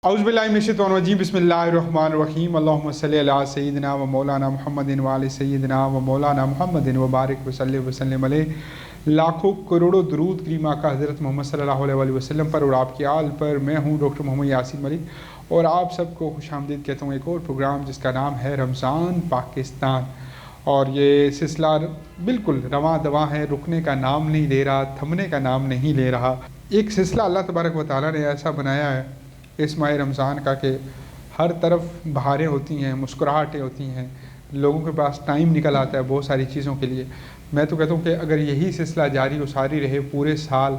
اعوذ باللہ من الشیطان الرجیم بسم اللہ الرحمن الرحیم اللہم صلی علی سیدنا و مولانا محمد و علی سیدنا و مولانا محمد و بارک وسلم علیہ. لاکھوں کروڑوں درود کریم آقا حضرت محمد صلی اللہ علیہ وسلم پر اور آپ کی آل پر. میں ہوں ڈاکٹر محمد یاسین ملک اور آپ سب کو خوش آمدید کہتا ہوں ایک اور پروگرام جس کا نام ہے رمضان پاکستان. اور یہ سلسلہ بالکل رواں دواں ہے، رکنے کا نام نہیں لے رہا، تھمنے کا نام نہیں لے رہا. ایک سلسلہ اللہ تبارک و تعالیٰ نے ایسا بنایا ہے اس ماہ رمضان کا کہ ہر طرف بہاریں ہوتی ہیں، مسکراہٹیں ہوتی ہیں، لوگوں کے پاس ٹائم نکل آتا ہے بہت ساری چیزوں کے لیے. میں تو کہتا ہوں کہ اگر یہی سلسلہ جاری و ساری رہے پورے سال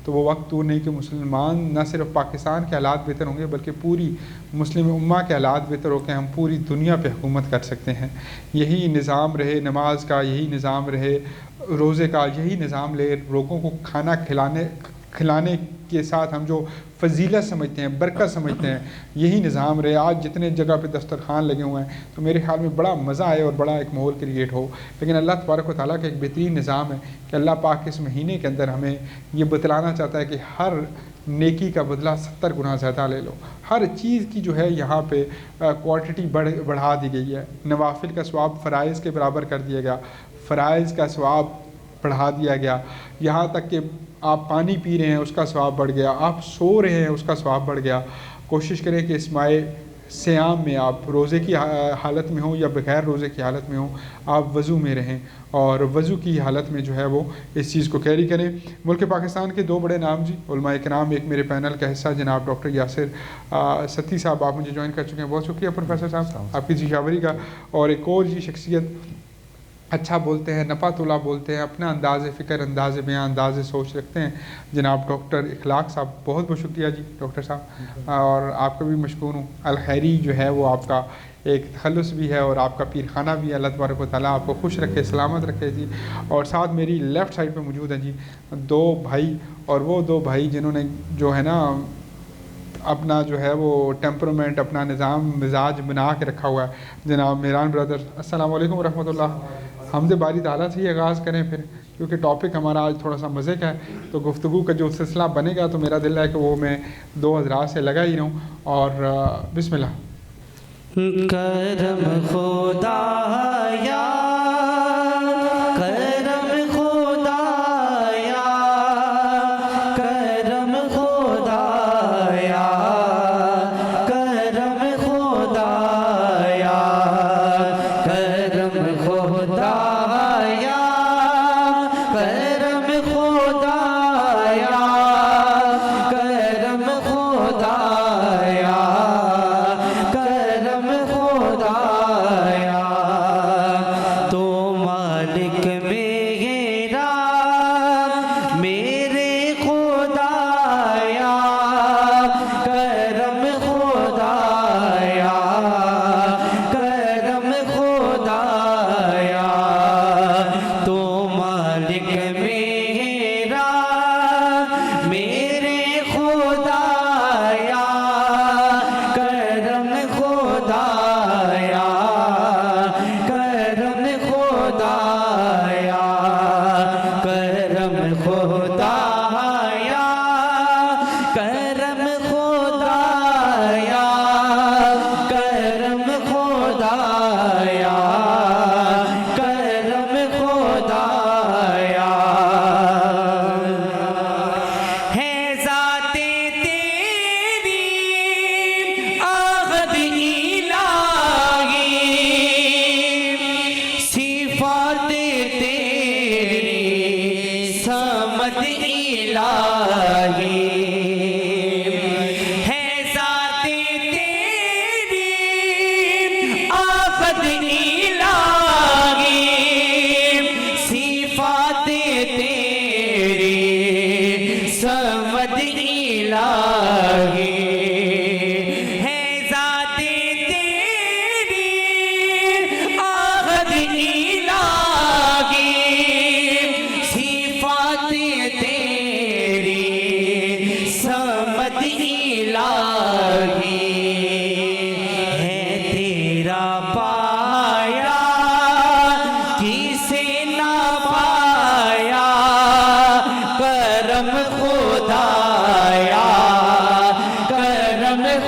تو وہ وقت دور نہیں کہ مسلمان نہ صرف پاکستان کے حالات بہتر ہوں گے بلکہ پوری مسلم امہ کے حالات بہتر ہو کے ہم پوری دنیا پہ حکومت کر سکتے ہیں. یہی نظام رہے نماز کا، یہی نظام رہے روزے کا، یہی نظام لے لوگوں کو کھانا کھلانے کے ساتھ ہم جو فضیلت سمجھتے ہیں، برکت سمجھتے ہیں، یہی نظام رہے. آج جتنے جگہ پہ دسترخوان لگے ہوئے ہیں تو میرے خیال میں بڑا مزہ آئے اور بڑا ایک ماحول کریٹ ہو. لیکن اللہ تبارک و تعالیٰ کا ایک بہترین نظام ہے کہ اللہ پاک اس مہینے کے اندر ہمیں یہ بتلانا چاہتا ہے کہ ہر نیکی کا بدلہ 70 گنا زیادہ لے لو. ہر چیز کی جو ہے یہاں پہ کوانٹٹی بڑھا دی گئی ہے. نوافل کا ثواب فرائض کے برابر کر دیا گیا، فرائض کا ثواب بڑھا دیا گیا. یہاں تک کہ آپ پانی پی رہے ہیں اس کا ثواب بڑھ گیا، آپ سو رہے ہیں اس کا ثواب بڑھ گیا. کوشش کریں کہ اس ماہ سیام میں آپ روزے کی حالت میں ہوں یا بغیر روزے کی حالت میں ہوں، آپ وضو میں رہیں اور وضو کی حالت میں جو ہے وہ اس چیز کو کیری کریں. ملک پاکستان کے دو بڑے نام جی علماء کرام، ایک میرے پینل کا حصہ جناب ڈاکٹر یاسر ستی صاحب، آپ مجھے جوائن کر چکے ہیں، بہت شکریہ پروفیسر صاحب آپ کی جیشاوری کا. اور ایک اور جی شخصیت اچھا بولتے ہیں، نپا تولا بولتے ہیں، اپنا انداز فکر، انداز بیان، انداز سوچ رکھتے ہیں جناب ڈاکٹر اخلاق صاحب. بہت بہت شکریہ جی ڈاکٹر صاحب، اور آپ کا بھی مشکور ہوں. الخیری جو ہے وہ آپ کا ایک تخلص بھی ہے اور آپ کا پیر خانہ بھی ہے. اللہ تبارک و تعالیٰ آپ کو خوش رکھے، سلامت رکھے جی. اور ساتھ میری لیفٹ سائڈ پہ موجود ہیں جی دو بھائی، اور وہ دو بھائی جنہوں نے جو ہے نا اپنا جو ہے وہ ٹیمپرمنٹ، اپنا نظام مزاج بنا کے رکھا ہوا ہے. جناب میران بردر، السلام علیکم ورحمۃ اللہ. حمد باری تعالیٰ سے ہی آغاز کریں پھر، کیونکہ ٹاپک ہمارا آج تھوڑا سا مزے کا ہے تو گفتگو کا جو سلسلہ بنے گا تو میرا دل ہے کہ وہ میں دو حضرات سے لگا ہی رہوں. اور بسم اللہ. کرم خدایا، کرم خدایا، کرم خدایا، کرم خدایا، کرم خدایا، کرم خدایا، کرم خدایا، کرم خدایا.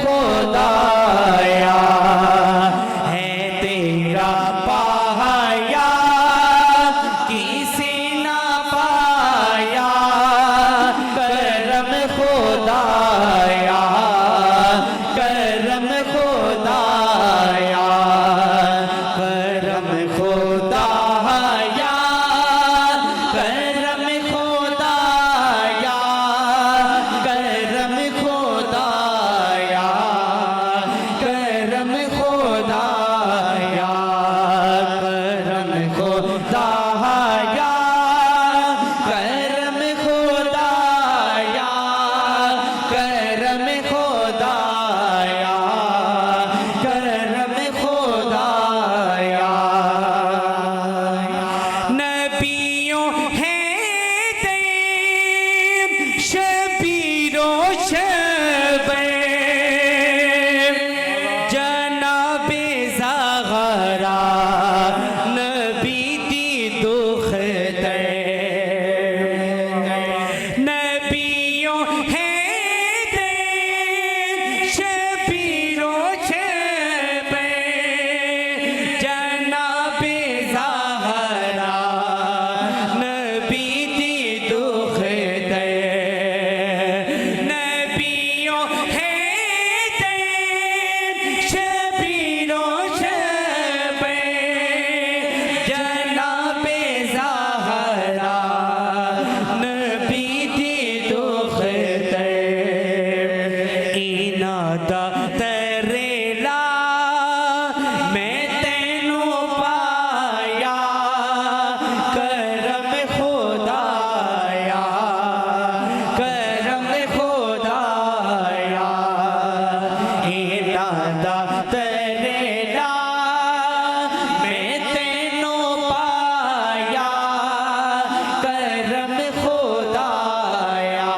خدایا ہے تیرا پایا کسی نہ پایا کرم خدایا کرم خدایا کرم خدایا کرم خدایا کرم خدایا کرم خدایا کرم خدایا کرم خدایا کرم خدایا کرم خدایا نبیوں ہیں دیم شبیر و شبیر جناب زہرا نبی دی دختر نبیوں ہیں دیم شبیر و شبیر جناب زہرا نبی دی دختر نبیوں ہیں دیم شبیر و شبیر جناب زہرا نبی دی دختر اینادا تریلا میں تینوں پایا کرم خدایا کرم خدایا اینادا تریلا میں تینوں پایا کرم خدایا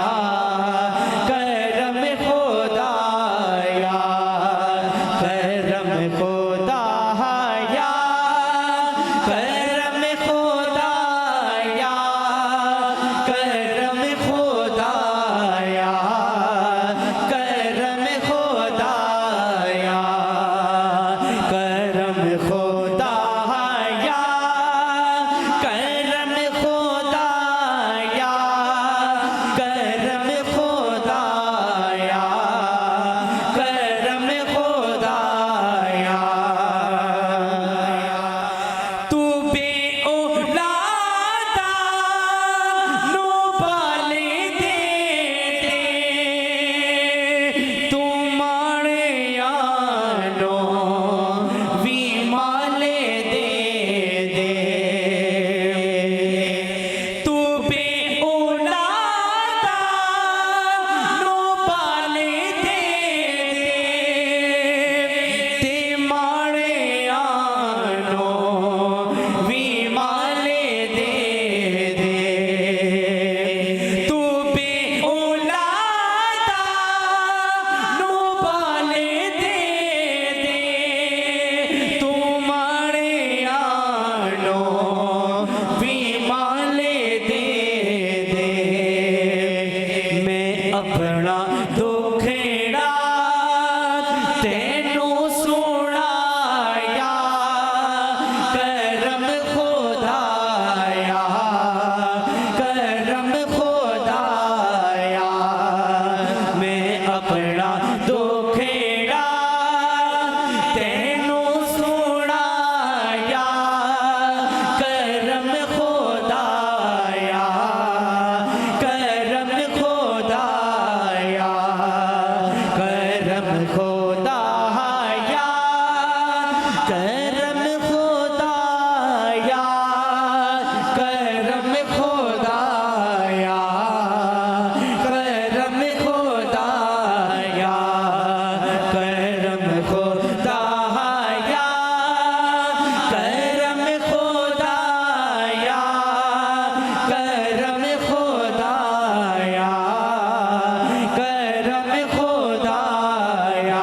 کرم خدایا کرم خدایا کرم خدایا کرم خدایا کرم خدایا کرم خدایا کرم خدایا کرم خدایا کرم خدایا تو بے اولادا نو بالے دے دے تمہارے آنو وی مالے دے دے تو بے اولادا نو بالے دے دے تمہارے آنو وی مالے دے دے تو بے اولادا نو بالے دے دے تمہارے آنو وی مالے دے دے میں اپنا دکھڑا تینوں سنایا کرم خدایا کرم خدایا میں اپنا دکھڑا تینوں سنایا کرم خدایا کرم خدایا کرم خدایا کرم خدایا کرم خدایا کرم خدایا کرم خدایا کرم خدایا کرم خدایا کرم خدایا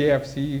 KFC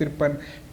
53,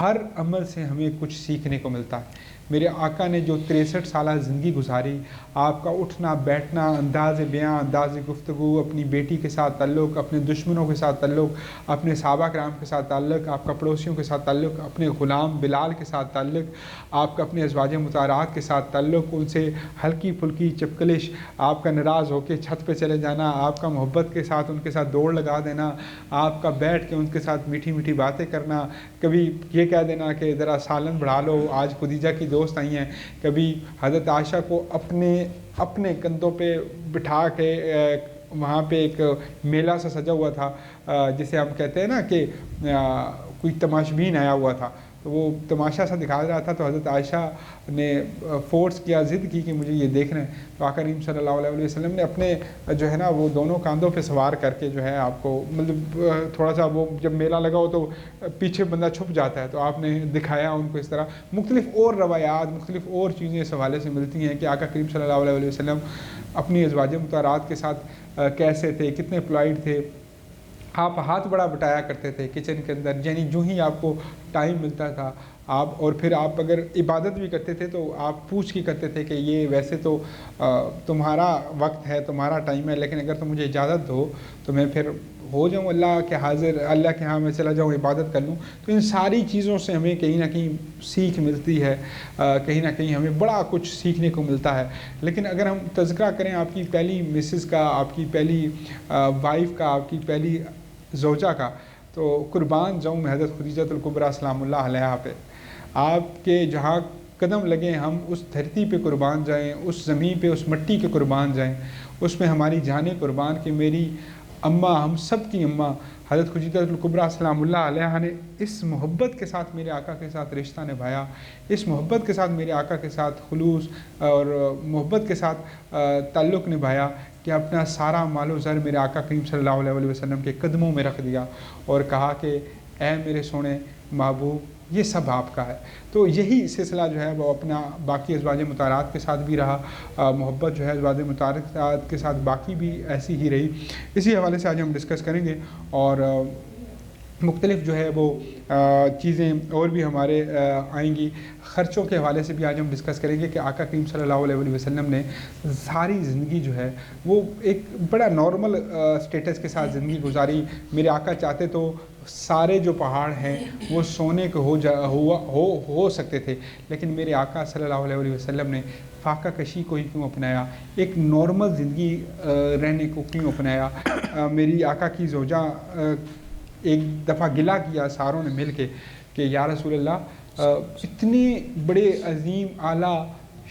ہر عمل سے ہمیں کچھ سیکھنے کو ملتا ہے۔ میرے آقا نے جو 63 سالہ زندگی گزاری، آپ کا اٹھنا بیٹھنا، انداز بیاں، انداز گفتگو، اپنی بیٹی کے ساتھ تعلق، اپنے دشمنوں کے ساتھ تعلق، اپنے صحابہ کرام کے ساتھ تعلق، آپ کا پڑوسیوں کے ساتھ تعلق، اپنے غلام بلال کے ساتھ تعلق، آپ کا اپنے ازواج مطہرات کے ساتھ تعلق، ان سے ہلکی پھلکی چپکلش، آپ کا ناراض ہو کے چھت پہ چلے جانا، آپ کا محبت کے ساتھ ان کے ساتھ دوڑ لگا دینا، آپ کا بیٹھ کے ان کے ساتھ میٹھی میٹھی باتیں کرنا، کبھی یہ کہہ دینا کہ ذرا سالن بڑھا لو، آج خدیجہ کی دوست آئی ہیں، کبھی حضرت عائشہ کو اپنے کندھوں پہ بٹھا کے وہاں پہ ایک میلہ سا سجا ہوا تھا، جسے ہم کہتے ہیں نا کہ کوئی تماشبین آیا ہوا تھا، تو وہ تماشا سا دکھا رہا تھا، تو حضرت عائشہ نے فورس کیا، ضد کی کہ مجھے یہ دیکھنا ہے، تو آقا کریم صلی اللہ علیہ وسلم نے اپنے جو ہے نا وہ دونوں کاندھوں پہ سوار کر کے جو ہے آپ کو مطلب تھوڑا سا وہ جب میلہ لگا ہو تو پیچھے بندہ چھپ جاتا ہے، تو آپ نے دکھایا ان کو اس طرح۔ مختلف اور روایات، مختلف اور چیزیں اس حوالے سے ملتی ہیں کہ آقا کریم صلی اللہ علیہ وسلم اپنی ازواج مطہرات کے ساتھ کیسے تھے، کتنے پلائڈ تھے۔ آپ ہاتھ بڑا بٹایا کرتے تھے کچن کے اندر، یعنی جو ہی آپ کو ٹائم ملتا تھا آپ، اور پھر آپ اگر عبادت بھی کرتے تھے تو آپ پوچھ کے کرتے تھے کہ یہ ویسے تو تمہارا وقت ہے، تمہارا ٹائم ہے، لیکن اگر تم مجھے اجازت دو تو میں پھر ہو جاؤں اللہ کے حاضر، اللہ کے ہاں میں چلا جاؤں، عبادت کر لوں۔ تو ان ساری چیزوں سے ہمیں کہیں نہ کہیں سیکھ ملتی ہے، کہیں نہ کہیں ہمیں بڑا کچھ سیکھنے کو ملتا ہے۔ لیکن اگر ہم تذکرہ کریں آپ کی پہلی مسز کا، آپ کی پہلی وائف کا، آپ کی پہلی زوجہ کا، تو قربان جاؤں میں حضرت خدیجہ الکبریٰ سلام اللہ علیہا پہ، آپ کے جہاں قدم لگیں ہم اس دھرتی پہ قربان جائیں، اس زمین پہ، اس مٹی کے قربان جائیں، اس میں ہماری جانیں قربان کہ میری اماں، ہم سب کی اماں حضرت خدیجہ الکبریٰ سلام اللہ علیہا نے اس محبت کے ساتھ میرے آقا کے ساتھ رشتہ نبھایا، اس محبت کے ساتھ میرے آقا کے ساتھ خلوص اور محبت کے ساتھ تعلق نبھایا کہ اپنا سارا مال و زر میرے آقا کریم صلی اللہ علیہ وسلم کے قدموں میں رکھ دیا اور کہا کہ اے میرے سونے محبوب، یہ سب آپ کا ہے۔ تو یہی سلسلہ جو ہے وہ اپنا باقی ازواج مطہرات کے ساتھ بھی رہا، محبت جو ہے ازواج مطہرات کے ساتھ باقی بھی ایسی ہی رہی۔ اسی حوالے سے آج ہم ڈسکس کریں گے، اور مختلف جو ہے وہ چیزیں اور بھی ہمارے آئیں گی۔ خرچوں کے حوالے سے بھی آج ہم ڈسکس کریں گے کہ آقا کریم صلی اللہ علیہ وسلم نے ساری زندگی جو ہے وہ ایک بڑا نارمل سٹیٹس کے ساتھ زندگی گزاری۔ میرے آقا چاہتے تو سارے جو پہاڑ ہیں وہ سونے کے ہو سکتے تھے، لیکن میرے آقا صلی اللہ علیہ وسلم نے فاقہ کشی کو ہی کیوں اپنایا، ایک نارمل زندگی رہنے کو کیوں اپنایا۔ میری آقا کی زوجہ ایک دفعہ گلہ کیا ساروں نے مل کے کہ یا رسول اللہ، اتنے بڑے عظیم اعلیٰ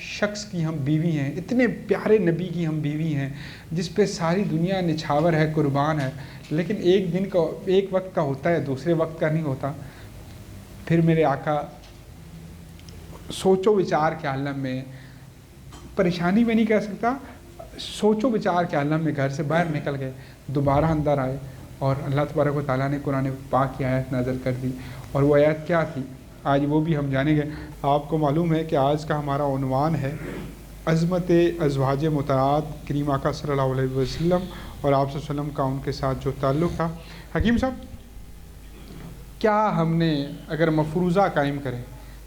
شخص کی ہم بیوی ہیں، اتنے پیارے نبی کی ہم بیوی ہیں جس پہ ساری دنیا نچھاور ہے، قربان ہے، لیکن ایک وقت کا ہوتا ہے، دوسرے وقت کا نہیں ہوتا۔ پھر میرے آقا سوچ و وچار کے عالم میں، پریشانی میں نہیں کہہ سکتا، سوچ و وچار کے عالم میں گھر سے باہر نکل گئے، دوبارہ اندر آئے اور اللہ تبارک و تعالیٰ نے قرآن پاک کی آیت نازل کر دی۔ اور وہ آیت کیا تھی آج وہ بھی ہم جانیں گے۔ آپ کو معلوم ہے کہ آج کا ہمارا عنوان ہے عظمت ازواج مطہرات کریم آقا صلی اللہ علیہ وسلم اور آپ صلی اللہ علیہ وسلم کا ان کے ساتھ جو تعلق تھا۔ حکیم صاحب، کیا ہم نے اگر مفروضہ قائم کریں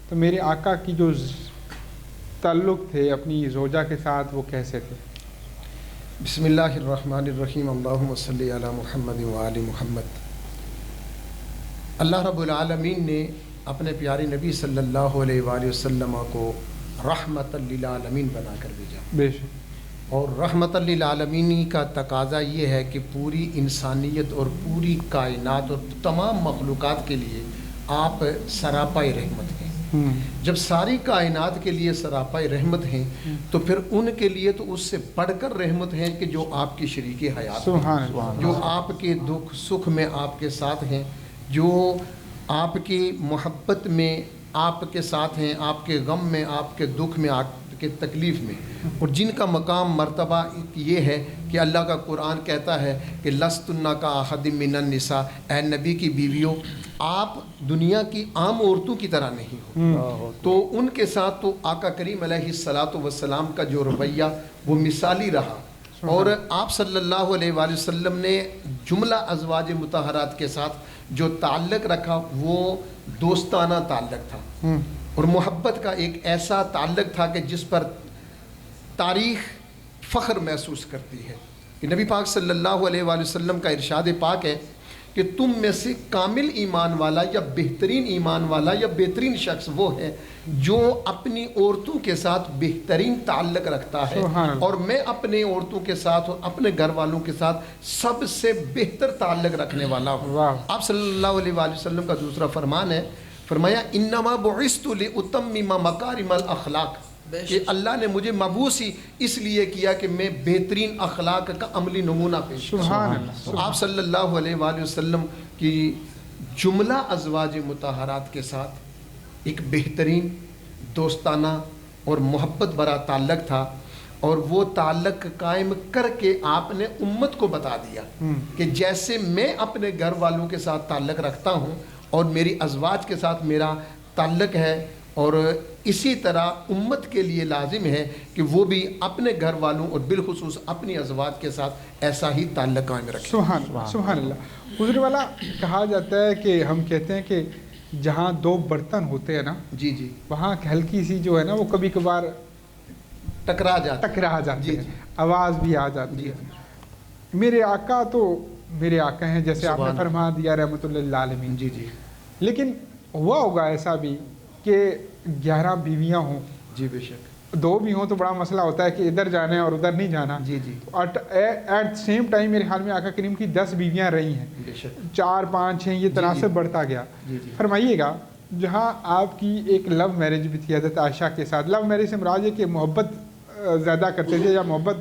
تو میرے آقا کی جو تعلق تھے اپنی زوجہ کے ساتھ وہ کیسے تھے؟ بسم اللہ الرحمن الرحیم، اللہم صلی علی محمد وآل محمد۔ اللہ رب العالمین نے اپنے پیارے نبی صلی اللہ علیہ وآلہ وسلم کو رحمت للعالمین بنا کر بھیجا، بے شک، اور رحمت للعالمین کا تقاضا یہ ہے کہ پوری انسانیت اور پوری کائنات اور تمام مخلوقات کے لیے آپ سراپائے رحمت ہیں۔ جب ساری کائنات کے لیے سراپائے رحمت ہیں تو پھر ان کے لیے تو اس سے بڑھ کر رحمت ہیں کہ جو آپ کی شریک حیات ہیں، جو آپ کے دکھ سکھ میں آپ کے ساتھ ہیں، جو آپ کی محبت میں آپ کے ساتھ ہیں، آپ کے غم میں، آپ کے دکھ میں، آپ کے تکلیف میں، اور جن کا مقام مرتبہ یہ ہے کہ اللہ کا قرآن کہتا ہے کہ لستن کا احد من النساء، اے نبی کی بیویوں آپ دنیا کی عام عورتوں کی طرح نہیں ہو۔ تو ان کے ساتھ تو آقا کریم علیہ الصلاۃ والسلام کا جو رویہ وہ مثالی رہا، اور آپ صلی اللہ علیہ وآلہ وسلم نے جملہ ازواج مطہرات کے ساتھ جو تعلق رکھا وہ دوستانہ تعلق تھا اور محبت کا ایک ایسا تعلق تھا کہ جس پر تاریخ فخر محسوس کرتی ہے. کہ نبی پاک صلی اللہ علیہ وآلہ وسلم کا ارشاد پاک ہے کہ تم میں سے کامل ایمان والا یا بہترین ایمان والا یا بہترین شخص وہ ہے جو اپنی عورتوں کے ساتھ بہترین تعلق رکھتا ہے, اور میں اپنے عورتوں کے ساتھ اور اپنے گھر والوں کے ساتھ سب سے بہتر تعلق رکھنے والا ہوں. آپ صلی اللہ علیہ وآلہ وسلم کا دوسرا فرمان ہے, فرمایا انما بعثت لاتمم مکارم الاخلاق, کہ اللہ نے مجھے مبعوث ہی اس لیے کیا کہ میں بہترین اخلاق کا عملی نمونہ پیش کروں. آپ صلی اللہ علیہ وآلہ وسلم کی جملہ ازواج مطہرات کے ساتھ ایک بہترین دوستانہ اور محبت بھرا تعلق تھا, اور وہ تعلق قائم کر کے آپ نے امت کو بتا دیا کہ جیسے میں اپنے گھر والوں کے ساتھ تعلق رکھتا ہوں اور میری ازواج کے ساتھ میرا تعلق ہے, اور اسی طرح امت کے لیے لازم ہے کہ وہ بھی اپنے گھر والوں اور بالخصوص اپنی ازواج کے ساتھ ایسا ہی تعلق قائم رکھیں. سبحان اللہ. حضور والا کہا جاتا ہے کہ ہم کہتے ہیں کہ جہاں دو برتن ہوتے ہیں نا, جی جی, وہاں ہلکی سی جو ہے نا وہ کبھی کبھار ٹکرا جاتی ہے, آواز بھی آ جاتی ہے. میرے آقا تو میرے آقا ہیں, جیسے آپ نے فرما دیا رحمۃ اللہ للعالمین. جی جی, لیکن ہوا ہوگا ایسا بھی کہ 11 بیویاں ہوں, جی بے شک, 2 بھی ہوں تو بڑا مسئلہ ہوتا ہے کہ ادھر جانا ہے اور ادھر نہیں جانا. جی جی, ایٹ سیم ٹائم میرے خیال میں آقا کریم کی 10 بیویاں رہی ہیں, بے شک, 4 5 6 یہ تناسب بڑھتا گیا. جی جی, فرمائیے گا جہاں آپ کی ایک لو میرج بھی تھی حضرت عائشہ کے ساتھ, لو میرج سے مراد ہے کہ محبت زیادہ کرتے تھے یا محبت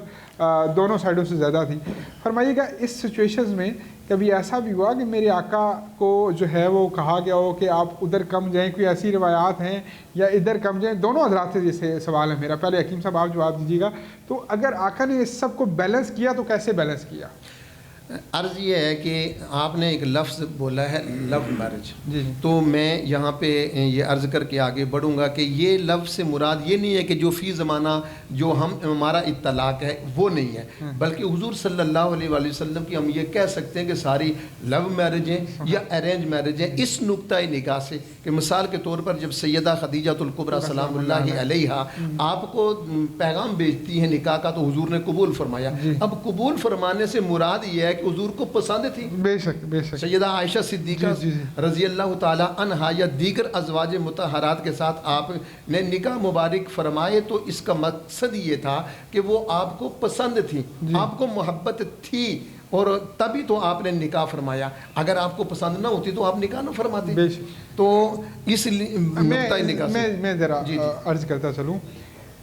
دونوں سائڈوں سے زیادہ تھی. فرمائیے گا اس سچویشنز میں کبھی ایسا بھی ہوا کہ میرے آقا کو جو ہے وہ کہا گیا ہو کہ آپ ادھر کم جائیں, کوئی ایسی روایات ہیں یا ادھر کم جائیں؟ دونوں حضرات سے جیسے سوال ہے میرا, پہلے حکیم صاحب آپ جواب دیجیے گا. تو اگر آقا نے اس سب کو بیلنس کیا تو کیسے بیلنس کیا؟ عرض یہ ہے کہ آپ نے ایک لفظ بولا ہے لو میرج, جی, تو میں یہاں پہ یہ عرض کر کے آگے بڑھوں گا کہ یہ لفظ سے مراد یہ نہیں ہے کہ جو فی زمانہ جو ہمارا اطلاق ہے وہ نہیں ہے, بلکہ حضور صلی اللہ علیہ وآلہ وسلم کی ہم یہ کہہ سکتے ہیں کہ ساری لو میرج ہیں یا ارینج میرج ہیں, اس نقطۂ نگاہ سے کہ مثال کے طور پر جب سیدہ خدیجہ الکبریٰ سلام اللہ علیہا آپ کو پیغام بھیجتی ہیں نکاح کا, تو حضور نے قبول فرمایا. اب قبول فرمانے سے مراد یہ ہے کہ حضور کو پسند تھی. بے شک بے شک. سیدہ عائشہ صدیقہ رضی اللہ تعالی عنہا یا دیگر ازواج مطہرات کے ساتھ آپ نے نکاح مبارک فرمائے, تو اس کا مقصد یہ تھا کہ وہ آپ کو پسند تھی, آپ کو محبت تھی, اور تبھی تو آپ نے نکاح فرمایا. اگر آپ کو پسند نہ ہوتی تو آپ نکاح نہ فرماتے. تو اس نقطۂ نگاہ سے میں ذرا عرض کرتا چلوں,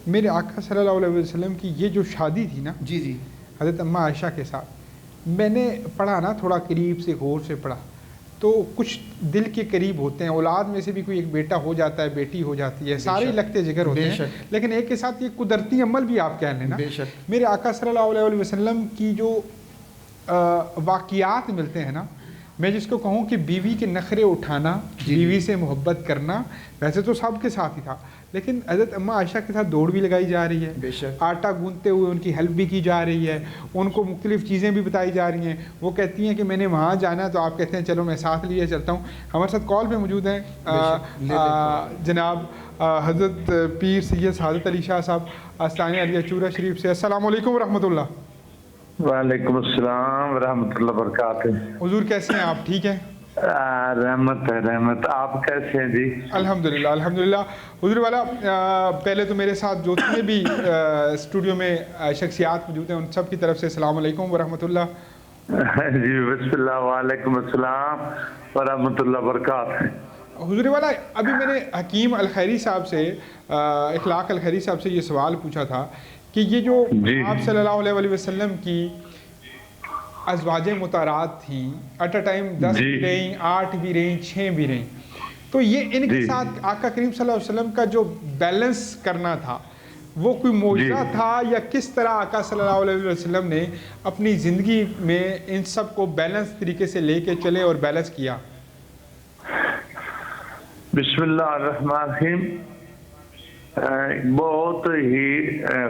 میرے آقا صلی اللہ علیہ وسلم کی یہ جو شادی تھی نا, جی جی, حضرت اماں عائشہ کے ساتھ, میں نے پڑھا نا تھوڑا قریب سے غور سے پڑھا, تو کچھ دل کے قریب ہوتے ہیں, اولاد میں سے بھی کوئی ایک بیٹا ہو جاتا ہے, بیٹی ہو جاتی ہے, سارے لگتے جگر ہوتے ہیں, لیکن ایک کے ساتھ یہ قدرتی عمل بھی آپ کہہ لیں نا. میرے آقا صلی اللہ علیہ وسلم کی جو واقعات ملتے ہیں نا, میں جس کو کہوں کہ بیوی کے نخرے اٹھانا, بیوی سے محبت کرنا, ویسے تو سب کے ساتھ ہی تھا, لیکن حضرت اماں عائشہ کے ساتھ دوڑ بھی لگائی جا رہی ہے, آٹا گوندتے ہوئے ان کی ہیلپ بھی کی جا رہی ہے, ان کو مختلف چیزیں بھی بتائی جا رہی ہیں. وہ کہتی ہیں کہ میں نے وہاں جانا ہے, تو آپ کہتے ہیں چلو میں ساتھ لیے چلتا ہوں. ہمارے ساتھ کال پہ موجود ہیں جناب حضرت پیر سید سعادت علی شاہ صاحب آستانہ علیہ چورہ شریف سے. السلام علیکم ورحمۃ اللہ. وعلیکم السلام ورحمۃ اللہ وبرکاتہ. حضور کیسے ہیں آپ؟ ٹھیک ہیں؟ رحمت ہے رحمت. آپ کیسے ہیں؟ جی الحمدللہ الحمدللہ. حضور والا پہلے تو میرے ساتھ جو جتنے بھی اسٹوڈیو میں شخصیات موجود ہیں ان سب کی طرف سے السلام علیکم ورحمۃ اللہ. جی بسم اللہ. وعلیکم السلام ورحمۃ اللہ وبرکاتہ. حضور والا ابھی میں نے حکیم الخیری صاحب سے, اخلاق الخیری صاحب سے یہ سوال پوچھا تھا کہ یہ جو آپ صلی اللہ علیہ وسلم کی ازواج مطہرات تھیں, ایٹ اے ٹائم 10 بھی رہیں, 8 بھی رہیں, 6 بھی رہیں, تو یہ ان کے ساتھ آقا کریم صلی اللہ علیہ وسلم کا جو بیلنس کرنا تھا وہ کوئی معجزہ تھا, یا کس طرح آقا صلی اللہ علیہ وسلم نے اپنی زندگی میں ان سب کو بیلنس طریقے سے لے کے چلے اور بیلنس کیا؟ بسم اللہ الرحمن الرحیم. بہت ہی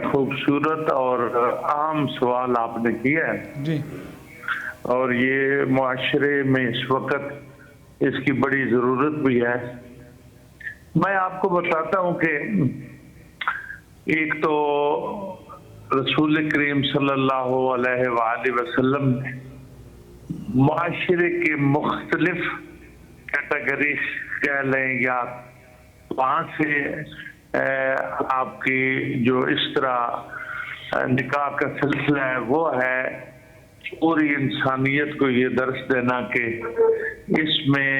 خوبصورت اور اہم سوال آپ نے کیا ہے جی، اور یہ معاشرے میں اس وقت اس کی بڑی ضرورت بھی ہے. میں آپ کو بتاتا ہوں کہ ایک تو رسول کریم صلی اللہ علیہ وآلہ وسلم نے معاشرے کے مختلف کیٹیگریز کہہ لیں یا وہاں سے آپ کی جو اس طرح نکاح کا سلسلہ ہے وہ ہے پوری انسانیت کو یہ درس دینا کہ اس میں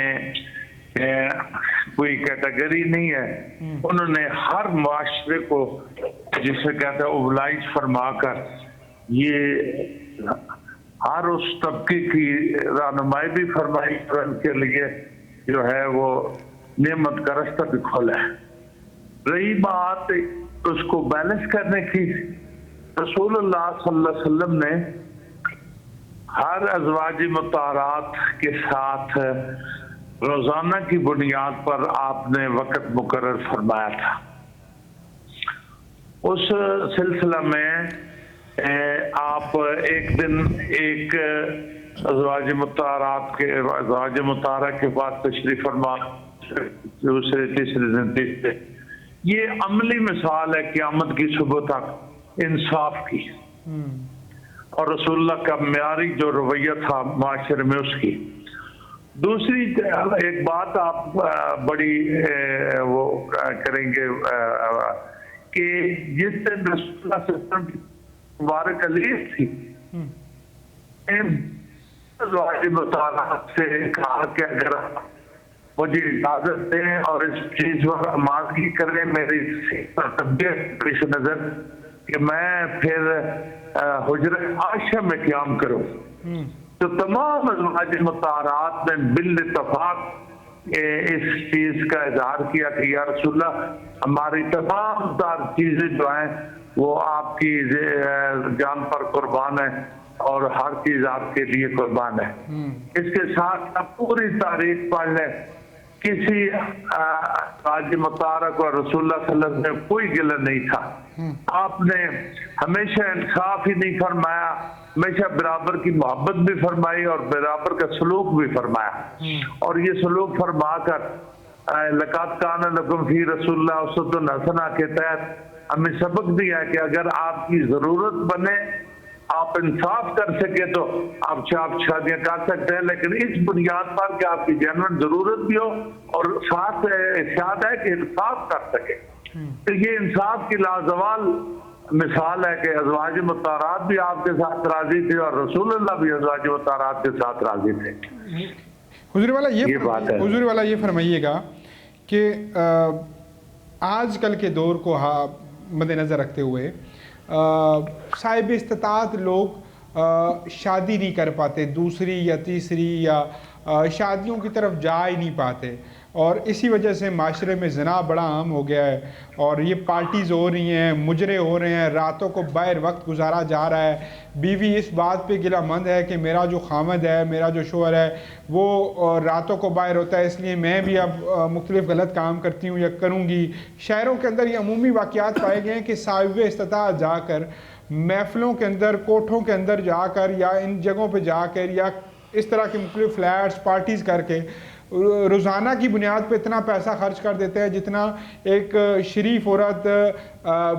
کوئی کیٹیگری نہیں ہے. انہوں نے ہر معاشرے کو جسے کہتے ہیں اوبلائز فرما کر یہ ہر اس طبقے کی رہنمائی بھی فرمائی اور ان کے لیے جو ہے وہ نعمت کا رستہ بھی کھولا ہے. رہی بات اس کو بیلنس کرنے کی، رسول اللہ صلی اللہ علیہ وسلم نے ہر ازواج مطہرات کے ساتھ روزانہ کی بنیاد پر آپ نے وقت مقرر فرمایا تھا. اس سلسلہ میں آپ ایک دن ایک ازواج مطہرہ کے بعد تشریف فرما دوسرے تیسرے دن تیسرے. یہ عملی مثال ہے قیامت کی صبح تک انصاف کی اور رسول اللہ کا معیاری جو رویہ تھا معاشرے میں اس کی. دوسری ایک بات آپ بڑی وہ کریں گے کہ جس دن رسول اللہ صلی اللہ علیہ وسلم کی مبارک علیہ تھی ازواج مطہرات سے کہا کہ اگر مجھے اجازت دیں اور اس چیز پر آمادگی کریں میری طبیعت پیش نظر کہ میں پھر حجرہ عائشہ میں قیام کروں، تو تمام ازواج مطہرات نے بالاتفاق اس چیز کا اظہار کیا کہ یا رسول اللہ ہماری تمام تر چیزیں جو ہیں وہ آپ کی جان پر قربان ہے اور ہر چیز آپ کے لیے قربان ہے. اس کے ساتھ آپ پوری تاریخ پڑھ لیں، کسی ازواج مطہرہ کو رسول اللہ صلی اللہ علیہ وسلم میں کوئی گلہ نہیں تھا. آپ نے ہمیشہ انصاف ہی نہیں فرمایا، ہمیشہ برابر کی محبت بھی فرمائی اور برابر کا سلوک بھی فرمایا. اور یہ سلوک فرما کر لقد کان لکم فی رسول اللہ اسوۃ حسنہ کے تحت ہمیں سبق دیا کہ اگر آپ کی ضرورت بنے، آپ انصاف کر سکے تو آپ شادیاں کر سکتے ہیں، لیکن اس بنیاد پر کہ آپ کی جنون ضرورت بھی ہو اور ساتھ ارشاد ہے کہ انصاف کر سکے. تو یہ انصاف کی لازوال مثال ہے کہ ازواج مطہرات بھی آپ کے ساتھ راضی تھے اور رسول اللہ بھی ازواج مطہرات کے ساتھ راضی تھے. حضور والا یہ فرمائیے گا کہ آج کل کے دور کو مد نظر رکھتے ہوئے صاحب استطاعت لوگ شادی نہیں کر پاتے، دوسری یا تیسری یا شادیوں کی طرف جا ہی نہیں پاتے، اور اسی وجہ سے معاشرے میں زنا بڑا عام ہو گیا ہے اور یہ پارٹیز ہو رہی ہیں، مجرے ہو رہے ہیں، راتوں کو باہر وقت گزارا جا رہا ہے. بیوی اس بات پہ گلہ مند ہے کہ میرا جو خامد ہے، میرا جو شوہر ہے وہ راتوں کو باہر ہوتا ہے، اس لیے میں بھی اب مختلف غلط کام کرتی ہوں یا کروں گی. شہروں کے اندر یہ عمومی واقعات پائے گئے ہیں کہ صاحب استطاعت جا کر محفلوں کے اندر، کوٹھوں کے اندر جا کر یا ان جگہوں پہ جا کر یا اس طرح کے مختلف فلیٹس پارٹیز کر کے روزانہ کی بنیاد پہ اتنا پیسہ خرچ کر دیتے ہیں جتنا ایک شریف عورت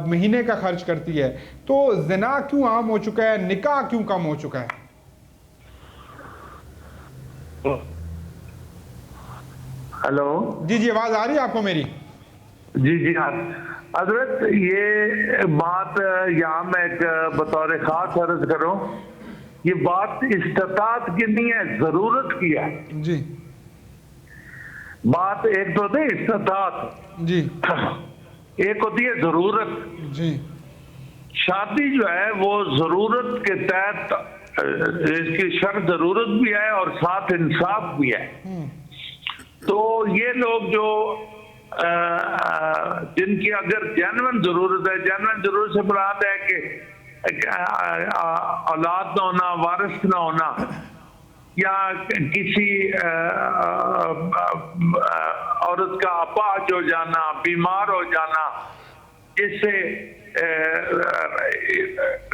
مہینے کا خرچ کرتی ہے. تو زنا کیوں عام ہو چکا ہے، نکاح کیوں کم ہو چکا ہے؟ ہلو جی آواز آ رہی ہے آپ کو میری؟ جی حضرت یہ بات یہاں میں ایک بطور خاص عرض کروں، یہ بات استطاعت کی نہیں ہے، ضرورت کی ہے. جی بات ایک تو ہوتی ہے استطاعت، جی ایک ہوتی ہے ضرورت. جی شادی جو ہے وہ ضرورت کے تحت اس کی شرط ضرورت بھی ہے اور ساتھ انصاف بھی ہے. تو یہ لوگ جو جن کی اگر جینوین ضرورت ہے، جینوین ضرورت سے مراد ہے کہ اولاد نہ ہونا، وارث نہ ہونا، یا کسی عورت کا اپاہج ہو جانا، بیمار ہو جانا، جس سے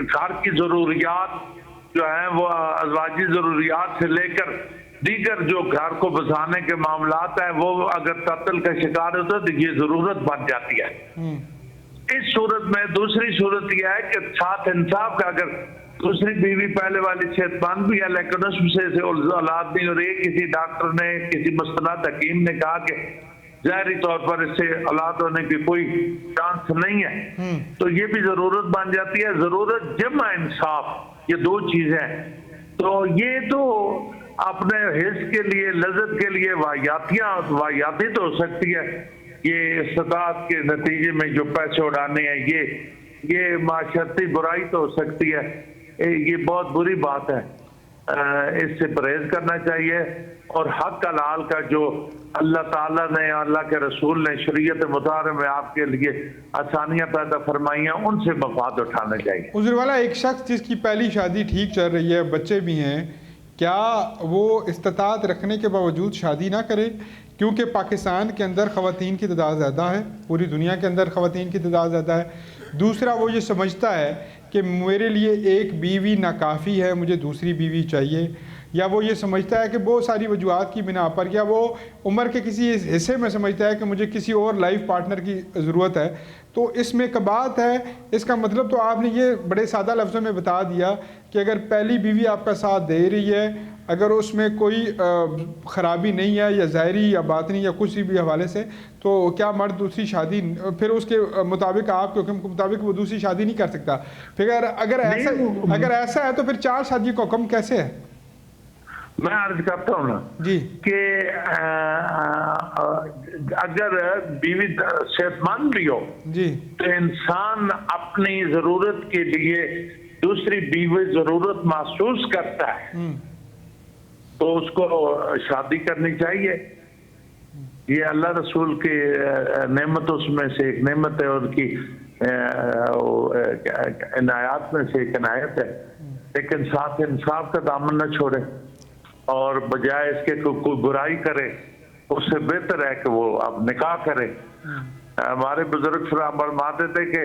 گھر کی ضروریات جو ہیں وہ ازواجی ضروریات سے لے کر دیگر جو گھر کو بسانے کے معاملات ہیں وہ اگر تعطل کا شکار ہوتا ہے تو یہ ضرورت بن جاتی ہے. اس صورت میں دوسری صورت یہ ہے کہ ساتھ انصاف کا، اگر دوسری بیوی پہلے والی صحت مند بھی ہے لیکن اس سے اولاد نہیں ہو رہی، کسی ڈاکٹر نے، کسی مستند حکیم نے کہا کہ ظاہری طور پر اس سے اولاد ہونے کی کوئی چانس نہیں ہے، تو یہ بھی ضرورت بن جاتی ہے. ضرورت جمع انصاف، یہ دو چیزیں. تو یہ تو اپنے حص کے لیے، لذت کے لیے واحیاتی تو ہو سکتی ہے، یہ استطاعت کے نتیجے میں جو پیسے اڑانے ہیں یہ معاشرتی برائی تو ہو سکتی ہے. یہ بہت بری بات ہے، اس سے پرہیز کرنا چاہیے. اور حق حلال کا جو اللہ تعالیٰ نے، اللہ کے رسول نے شریعت مطہرہ میں آپ کے لیے آسانیاں پیدا فرمائی ہیں، ان سے مفاد اٹھانا چاہیے. حضور والا، ایک شخص جس کی پہلی شادی ٹھیک چل رہی ہے، بچے بھی ہیں، کیا وہ استطاعت رکھنے کے باوجود شادی نہ کرے؟ کیونکہ پاکستان کے اندر خواتین کی تعداد زیادہ ہے، پوری دنیا کے اندر خواتین کی تعداد زیادہ ہے. دوسرا، وہ یہ سمجھتا ہے کہ میرے لیے ایک بیوی ناکافی ہے، مجھے دوسری بیوی چاہیے. یا وہ یہ سمجھتا ہے کہ بہت ساری وجوہات کی بنا پر، یا وہ عمر کے کسی حصے میں سمجھتا ہے کہ مجھے کسی اور لائف پارٹنر کی ضرورت ہے. تو اس میں کبات ہے. اس کا مطلب تو آپ نے یہ بڑے سادہ لفظوں میں بتا دیا کہ اگر پہلی بیوی آپ کا ساتھ دے رہی ہے، اگر اس میں کوئی خرابی نہیں ہے یا ظاہری یا باطنی یا کسی بھی حوالے سے، تو کیا مرد دوسری شادی پھر اس کے مطابق، آپ کے حکم کے مطابق وہ دوسری شادی نہیں کر سکتا؟ پھر اگر ایسا ہے تو پھر 4 شادی کا حکم کیسے ہے؟ میں عرض کرتا ہوں نا جی کہ اگر بیوی صحت مند بھی ہو جی تو انسان اپنی ضرورت کے لیے دوسری بیوی ضرورت محسوس کرتا ہے تو اس کو شادی کرنی چاہیے. یہ اللہ رسول کی نعمتوں میں سے ایک نعمت ہے، ان کی عنایات میں سے ایک عنایت ہے. لیکن ساتھ انصاف کا دامن نہ چھوڑے اور بجائے اس کے کوئی برائی کرے، اس سے بہتر ہے کہ وہ اب نکاح کرے. ہمارے بزرگ فرماتے تھے کہ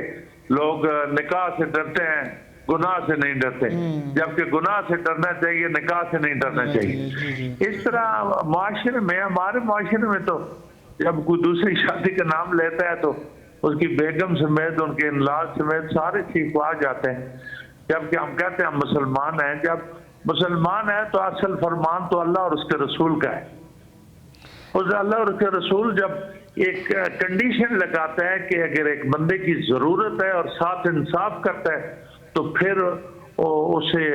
لوگ نکاح سے ڈرتے ہیں، گناہ سے نہیں ڈرتے، جبکہ گناہ سے ڈرنا چاہیے، نکاح سے نہیں ڈرنا چاہیے. اس طرح معاشرے میں، ہمارے معاشرے میں تو جب کوئی دوسری شادی کا نام لیتا ہے تو اس کی بیگم سمیت، ان کے انلاز سمیت سارے چیخوا جاتے ہیں. جبکہ ہم کہتے ہیں ہم مسلمان ہیں. جب مسلمان ہے تو اصل فرمان تو اللہ اور اس کے رسول کا ہے. اس اللہ اور اس کے رسول جب ایک کنڈیشن لگاتا ہے کہ اگر ایک بندے کی ضرورت ہے اور ساتھ انصاف کرتا ہے تو پھر اسے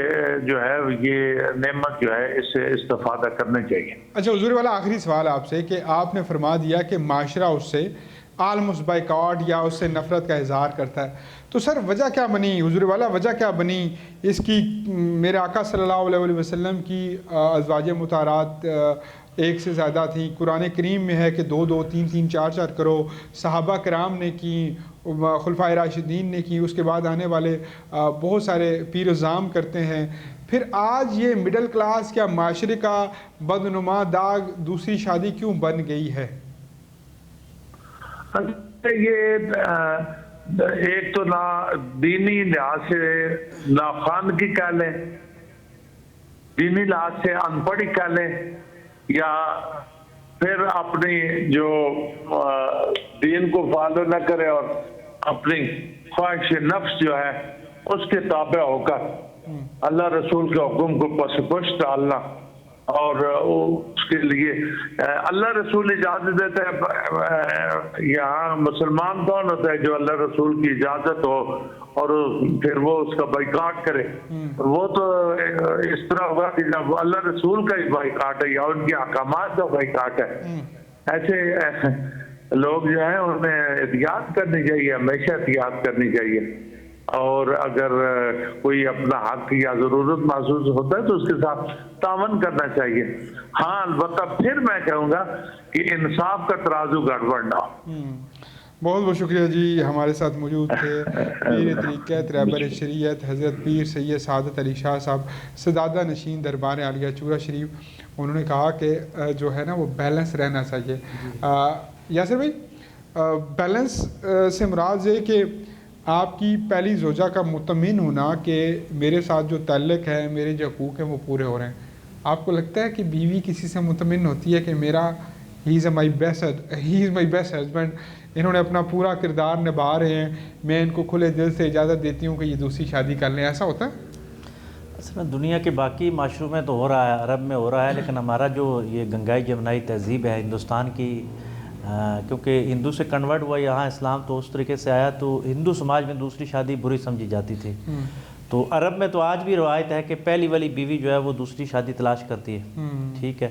جو ہے یہ نعمت جو ہے اس سے استفادہ کرنا چاہیے. اچھا حضور والا، آخری سوال آپ سے کہ آپ نے فرما دیا کہ معاشرہ اس سے عالمس بائیکاٹ یا اس سے نفرت کا اظہار کرتا ہے، تو سر وجہ کیا بنی حضور والا؟ وجہ کیا بنی اس کی؟ میرے آقا صلی اللہ علیہ وسلم کی ازواج مطہرات ایک سے زیادہ تھیں. قرآن کریم میں ہے کہ 2 2 3 3 4 4 کرو. صحابہ کرام نے کی، خلفائے راشدین نے کی، اس کے بعد آنے والے بہت سارے پیر اعظام کرتے ہیں. پھر آج یہ مڈل کلاس کیا معاشرے کا بدنما داغ دوسری شادی کیوں بن گئی ہے؟ یہ ایک تو نہ دینی لحاظ سے ناخواندگی کہہ لیں، دینی لحاظ سے ان پڑھی کہہ لیں، یا پھر اپنی جو دین کو فالو نہ کرے اور اپنی خواہش نفس جو ہے اس کے تابع ہو کر اللہ رسول کے حکم کو پس پش ڈالنا، اور اس کے لیے اللہ رسول اجازت دیتا ہے. یہاں مسلمان کون ہوتا ہے جو اللہ رسول کی اجازت ہو اور پھر وہ اس کا بائیکاٹ کرے؟ وہ تو اس طرح ہوگا کہ جب اللہ رسول کا ہی بائیکاٹ ہے یا ان کے احکامات کا بائیکاٹ ہے. ایسے لوگ جو ہیں انہیں احتیاط کرنی چاہیے، ہمیشہ احتیاط کرنی چاہیے. اور اگر کوئی اپنا حق یا ضرورت محسوس ہوتا ہے تو اس کے ساتھ تعاون کرنا چاہیے. ہاں البتہ پھر میں کہوں گا کہ انصاف کا ترازو گڑبڑ نہ ہو. بہت بہت شکریہ جی. ہمارے ساتھ موجود تھے پیر طریقت رہبر شریعت حضرت پیر سید سعادت علی شاہ صاحب، سدادہ نشین دربار عالیہ چورا شریف. انہوں نے کہا کہ جو ہے نا وہ بیلنس رہنا چاہیے. یاسر بھائی، بیلنس سے مراد یہ کہ آپ کی پہلی زوجہ کا مطمئن ہونا کہ میرے ساتھ جو تعلق ہے، میرے جو حقوق ہیں وہ پورے ہو رہے ہیں. آپ کو لگتا ہے کہ بیوی کسی سے مطمئن ہوتی ہے کہ میرا ہی از مائی بیسٹ ہسبینڈ، انہوں نے اپنا پورا کردار نبھا رہے ہیں، میں ان کو کھلے دل سے اجازت دیتی ہوں کہ یہ دوسری شادی کر لیں، ایسا ہوتا ہے؟ اصل میں دنیا کے باقی معاشروں میں تو ہو رہا ہے، عرب میں ہو رہا ہے، لیکن ہمارا جو یہ گنگائی جمنائی تہذیب ہے ہندوستان کی، کیونکہ ہندو سے کنورٹ ہوا یہاں اسلام تو اس طریقے سے آیا، تو ہندو سماج میں دوسری شادی بری سمجھی جاتی تھی. تو عرب میں تو آج بھی روایت ہے کہ پہلی والی بیوی جو ہے وہ دوسری شادی تلاش کرتی ہے. ٹھیک ہے،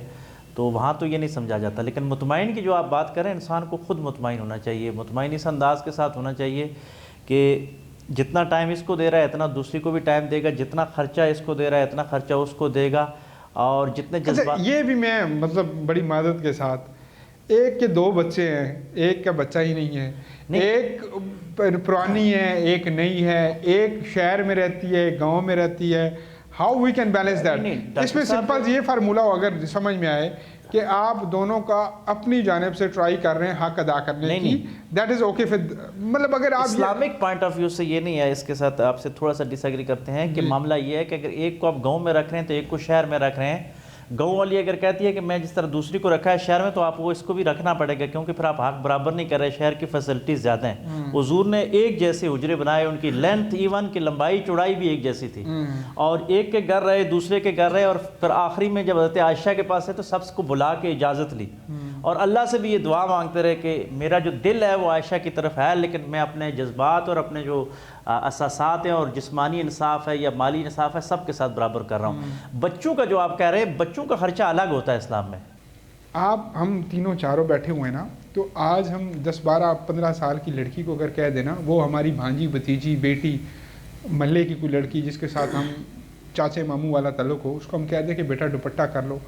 تو وہاں تو یہ نہیں سمجھا جاتا. لیکن مطمئن کی جو آپ بات کریں، انسان کو خود مطمئن ہونا چاہیے. مطمئن اس انداز کے ساتھ ہونا چاہیے کہ جتنا ٹائم اس کو دے رہا ہے اتنا دوسری کو بھی ٹائم دے گا، جتنا خرچہ اس کو دے رہا ہے اتنا خرچہ اس کو دے گا، اور جتنے جذبات. یہ بھی میں مطلب بڑی معذرت کے ساتھ، ایک کے دو بچے ہیں، ایک کا بچہ ہی نہیں ہے، ایک پرانی ہے ایک نئی ہے، ایک شہر میں رہتی ہے گاؤں میں رہتی ہے. How we can balance that? اس میں سمپل یہ فارمولہ اگر سمجھ میں آئے کہ آپ دونوں کا اپنی جانب سے ٹرائی کر رہے ہیں حق ادا کرنے کی، دیٹ از اوکے. مطلب اگر آپ اسلامک پوائنٹ آف ویو سے یہ نہیں ہے، اس کے ساتھ آپ سے تھوڑا سا ڈس ایگری کرتے ہیں کہ معاملہ یہ ہے کہ اگر ایک کو آپ گاؤں میں رکھ رہے ہیں تو ایک کو شہر میں رکھ رہے ہیں. گاؤں والی اگر کہتی ہے کہ میں جس طرح دوسری کو رکھا ہے شہر میں، تو آپ کو اس کو بھی رکھنا پڑے گا، کیونکہ پھر آپ حق برابر نہیں کر رہے. شہر کی فیسلٹیز زیادہ ہیں. حضور نے ایک جیسے حجرے بنائے، ان کی لینتھ ایون کی لمبائی چوڑائی بھی ایک جیسی تھی، اور ایک کے گھر رہے دوسرے کے گھر رہے. اور پھر آخری میں جب حضرت عائشہ کے پاس ہے تو سب کو بلا کے اجازت لی، اور اللہ سے بھی یہ دعا مانگتے رہے کہ میرا جو دل ہے وہ عائشہ کی طرف ہے، لیکن میں اپنے جذبات اور اپنے جو اساسات ہیں اور جسمانی انصاف ہے یا مالی انصاف ہے سب کے ساتھ برابر کر رہا ہوں. بچوں کا جو آپ کہہ رہے ہیں، بچوں کا خرچہ الگ ہوتا ہے اسلام میں. ہم تینوں چاروں بیٹھے ہوئے ہیں نا، تو آج ہم 10 12 15 سال کی لڑکی کو اگر کہہ دینا، وہ ہماری بھانجی بھتیجی بیٹی محلے کی کوئی لڑکی جس کے ساتھ ہم چاچے ماموں والا تعلق ہو، اس کو ہم کہہ دیں کہ بیٹا دوپٹہ کر لو،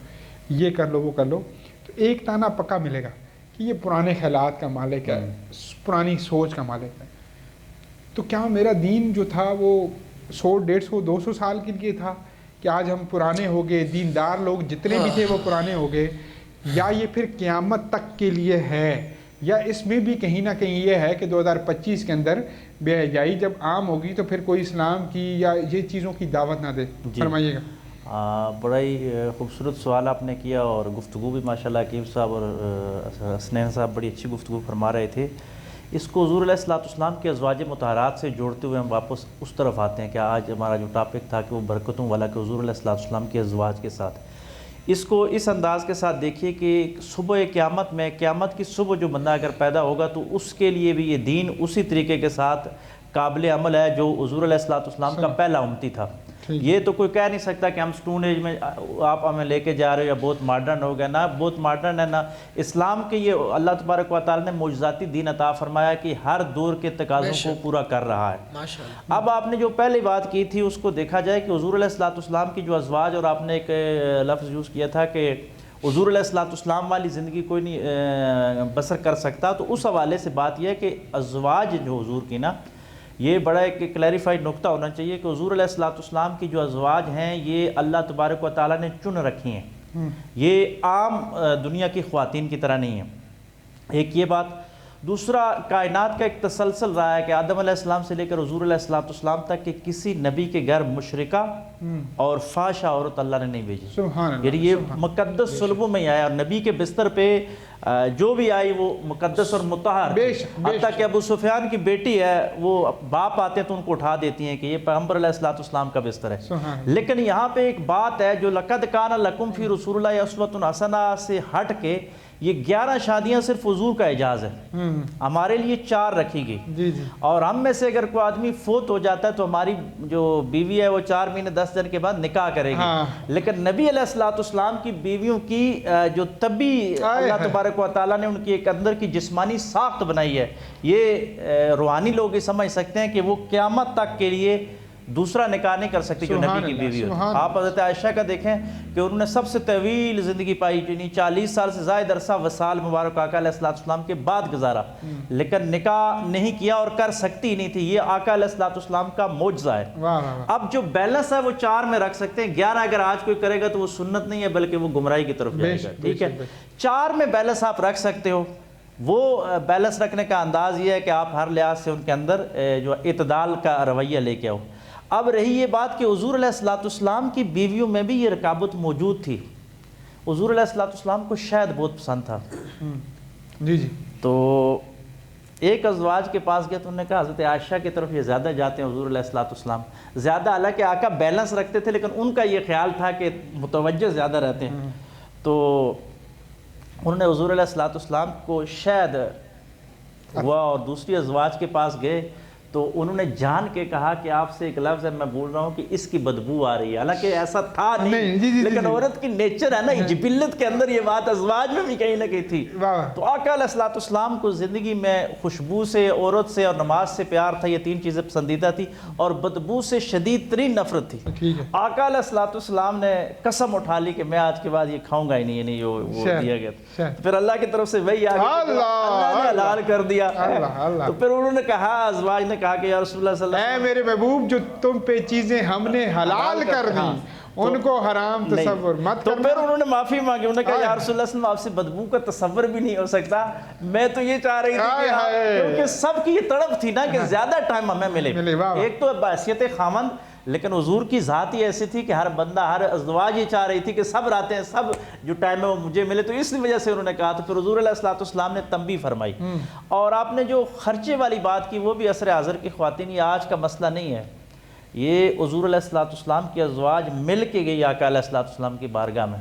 یہ کر لو، وہ کر لو، تو ایک تانا پکا ملے گا کہ یہ پرانے خیالات کا مالک ہے، پرانی سوچ کا مالک ہے. تو کیا میرا دین جو تھا وہ 100 150 200 سال کے لیے تھا کہ آج ہم پرانے ہو گئے، دیندار لوگ جتنے بھی تھے وہ پرانے ہو گئے، یا یہ پھر قیامت تک کے لیے ہے، یا اس میں بھی کہیں نہ کہیں یہ ہے کہ 2025 کے اندر بے حیائی جب عام ہوگی تو پھر کوئی اسلام کی یا یہ چیزوں کی دعوت نہ دے؟ فرمائیے گا. بڑا ہی خوبصورت سوال آپ نے کیا، اور گفتگو بھی ماشاءاللہ عقیل صاحب اور حسنین صاحب بڑی اچھی گفتگو فرما رہے تھے. اس کو حضور علیہ السلام کے ازواج مطہرات سے جوڑتے ہوئے ہم واپس اس طرف آتے ہیں کہ آج ہمارا جو ٹاپک تھا کہ وہ برکتوں والا، کہ حضور علیہ السلام کے ازواج کے ساتھ اس کو اس انداز کے ساتھ دیکھیے کہ صبح قیامت میں، قیامت کی صبح جو بندہ اگر پیدا ہوگا تو اس کے لیے بھی یہ دین اسی طریقے کے ساتھ قابل عمل ہے جو حضور علیہ السلام کا پہلا امتی تھا. یہ تو کوئی کہہ نہیں سکتا کہ ہم سٹون ایج میں آپ ہمیں لے کے جا رہے ہو یا بہت ماڈرن ہو گیا. نہ بہت ماڈرن ہے نہ اسلام کے، یہ اللہ تبارک و تعالیٰ نے معجزاتی دین عطا فرمایا کہ ہر دور کے تقاضوں کو پورا کر رہا ہے. اب آپ نے جو پہلی بات کی تھی اس کو دیکھا جائے کہ حضور علیہ السلام کی جو ازواج، اور آپ نے ایک لفظ یوز کیا تھا کہ حضور علیہ السلام والی زندگی کوئی نہیں بسر کر سکتا، تو اس حوالے سے بات یہ ہے کہ ازواج جو حضور کی نا، یہ بڑا ایک کلیریفائڈ نقطہ ہونا چاہیے کہ حضور علیہ السلام کی جو ازواج ہیں یہ اللہ تبارک و تعالیٰ نے چن رکھی ہیں، یہ عام دنیا کی خواتین کی طرح نہیں ہیں. ایک یہ بات. دوسرا، کائنات کا ایک تسلسل رہا ہے کہ آدم علیہ السلام سے لے کر حضور علیہ السلام تک کہ کسی نبی کے گھر مشرکہ اور فحشہ عورت اللہ نے نہیں بھیجی. یعنی یہ مقدس صلبوں میں ہی آیا، اور نبی کے بستر پہ جو بھی آئی وہ مقدس اور مطہر. حتیٰ کہ ابو سفیان کی بیٹی ہے، وہ باپ آتے ہیں تو ان کو اٹھا دیتی ہیں کہ یہ پیغمبر علیہ السلام کا بستر ہے. لیکن یہاں پہ ایک بات ہے جو لقد کان لکم فی رسول اللہ اسوۃ حسنہ سے ہٹ کے یہ 11 شادیاں صرف حضور کا اعجاز ہے، ہمارے لیے 4 رکھی گئی. اور ہم میں سے اگر کوئی آدمی فوت ہو جاتا ہے تو ہماری جو بیوی ہے وہ 4 مہینے 10 دن کے بعد نکاح کرے گی. لیکن نبی علیہ السلام کی بیویوں کی جو طبی اللہ تبارک و تعالیٰ نے ان کی ایک اندر کی جسمانی ساخت بنائی ہے، یہ روحانی لوگ یہ سمجھ سکتے ہیں کہ وہ قیامت تک کے لیے دوسرا نکاح نہیں کر سکتی جو نبی کی بیوی ہو. آپ حضرت عائشہ کا دیکھیں کہ انہوں نے سب سے طویل زندگی پائی، یعنی 40 سال سے زائد عرصہ وصال مبارک آقا علیہ السلام کے بعد گزارا، لیکن نکاح نہیں کیا اور کر سکتی نہیں تھی. یہ آقا علیہ السلام کا معجزہ ہے. اب جو بیلنس ہے وہ 4 میں رکھ سکتے ہیں. 11 اگر آج کوئی کرے گا تو وہ سنت نہیں ہے بلکہ وہ گمراہی کی طرف جائے گا. ٹھیک ہے، 4 میں بیلنس آپ رکھ سکتے ہو. وہ بیلنس رکھنے کا انداز یہ ہے کہ آپ ہر لحاظ سے ان کے اندر جو اعتدال کا رویہ لے کے آؤ۔ اب رہی یہ بات کہ حضور علیہ الصلوۃ والسلام کی بیویوں میں بھی یہ رکابت موجود تھی۔ حضور علیہ الصلوۃ والسلام کو شہد بہت پسند تھا۔ جی جی۔ تو ایک ازواج کے پاس گیا تو انہوں نے کہا حضرت عائشہ کی طرف یہ زیادہ جاتے ہیں حضور علیہ الصلوۃ والسلام، زیادہ، حالانکہ آقا بیلنس رکھتے تھے لیکن ان کا یہ خیال تھا کہ متوجہ زیادہ رہتے ہیں۔ تو انہوں نے حضور علیہ الصلوۃ والسلام کو شہد ہوا اور دوسری ازواج کے پاس گئے تو انہوں نے جان کے کہا کہ آپ سے ایک لفظ ہے میں بول رہا ہوں کہ اس کی بدبو آ رہی ہے، حالانکہ ایسا تھا نہیں، لیکن عورت کی نیچر ہے نا، جبلت کے اندر یہ بات ازواج میں بھی کہیں نہ کہیں تھی۔ تو آقا علیہ الصلوۃ والسلام کو زندگی میں خوشبو سے، عورت سے اور نماز سے پیار تھا، یہ تین چیزیں پسندیدہ تھی، اور بدبو سے شدید ترین نفرت تھی۔ آقا علیہ الصلوۃ والسلام نے قسم اٹھا لی کہ میں آج کے بعد یہ کھاؤں گا ہی نہیں، یعنی وہ دیا گیا تھا۔ پھر اللہ کی طرف سے وہی آ گئی، اللہ نے حلال کر دیا۔ تو پھر انہوں نے کہا، ازواج نے کہا کہ یا رسول اللہ صلی اللہ علیہ وسلم، اے میرے محبوب جو تم پہ چیزیں ہم نے حلال کر دی ان کو حرام تصور مت تو کرنا۔ پھر انہوں نے معافی مانگی، انہوں نے کہا یا رسول اللہ صلی اللہ علیہ وسلم آپ سے بدبو کا تصور بھی نہیں ہو سکتا، میں تو یہ چاہ رہی تھی کیونکہ سب کی یہ تڑپ تھی نا کہ زیادہ ٹائم ہمیں ملے۔ ایک تو بحیثیت خامند، لیکن حضور کی ذات ہی ایسی تھی کہ ہر بندہ، ہر ازواج یہ چاہ رہی تھی کہ سب راتیں ہیں، سب جو ٹائم ہے وہ مجھے ملے، تو اس وجہ سے انہوں نے کہا۔ تو پھر حضور علیہ الصلوۃ والسلام نے تنبیہ فرمائی۔ اور آپ نے جو خرچے والی بات کی وہ بھی عصر حاضر کی خواتین، یہ آج کا مسئلہ نہیں ہے، یہ حضور علیہ الصلوۃ والسلام کی ازواج مل کے گئی آقا علیہ الصلوۃ والسلام کی بارگاہ میں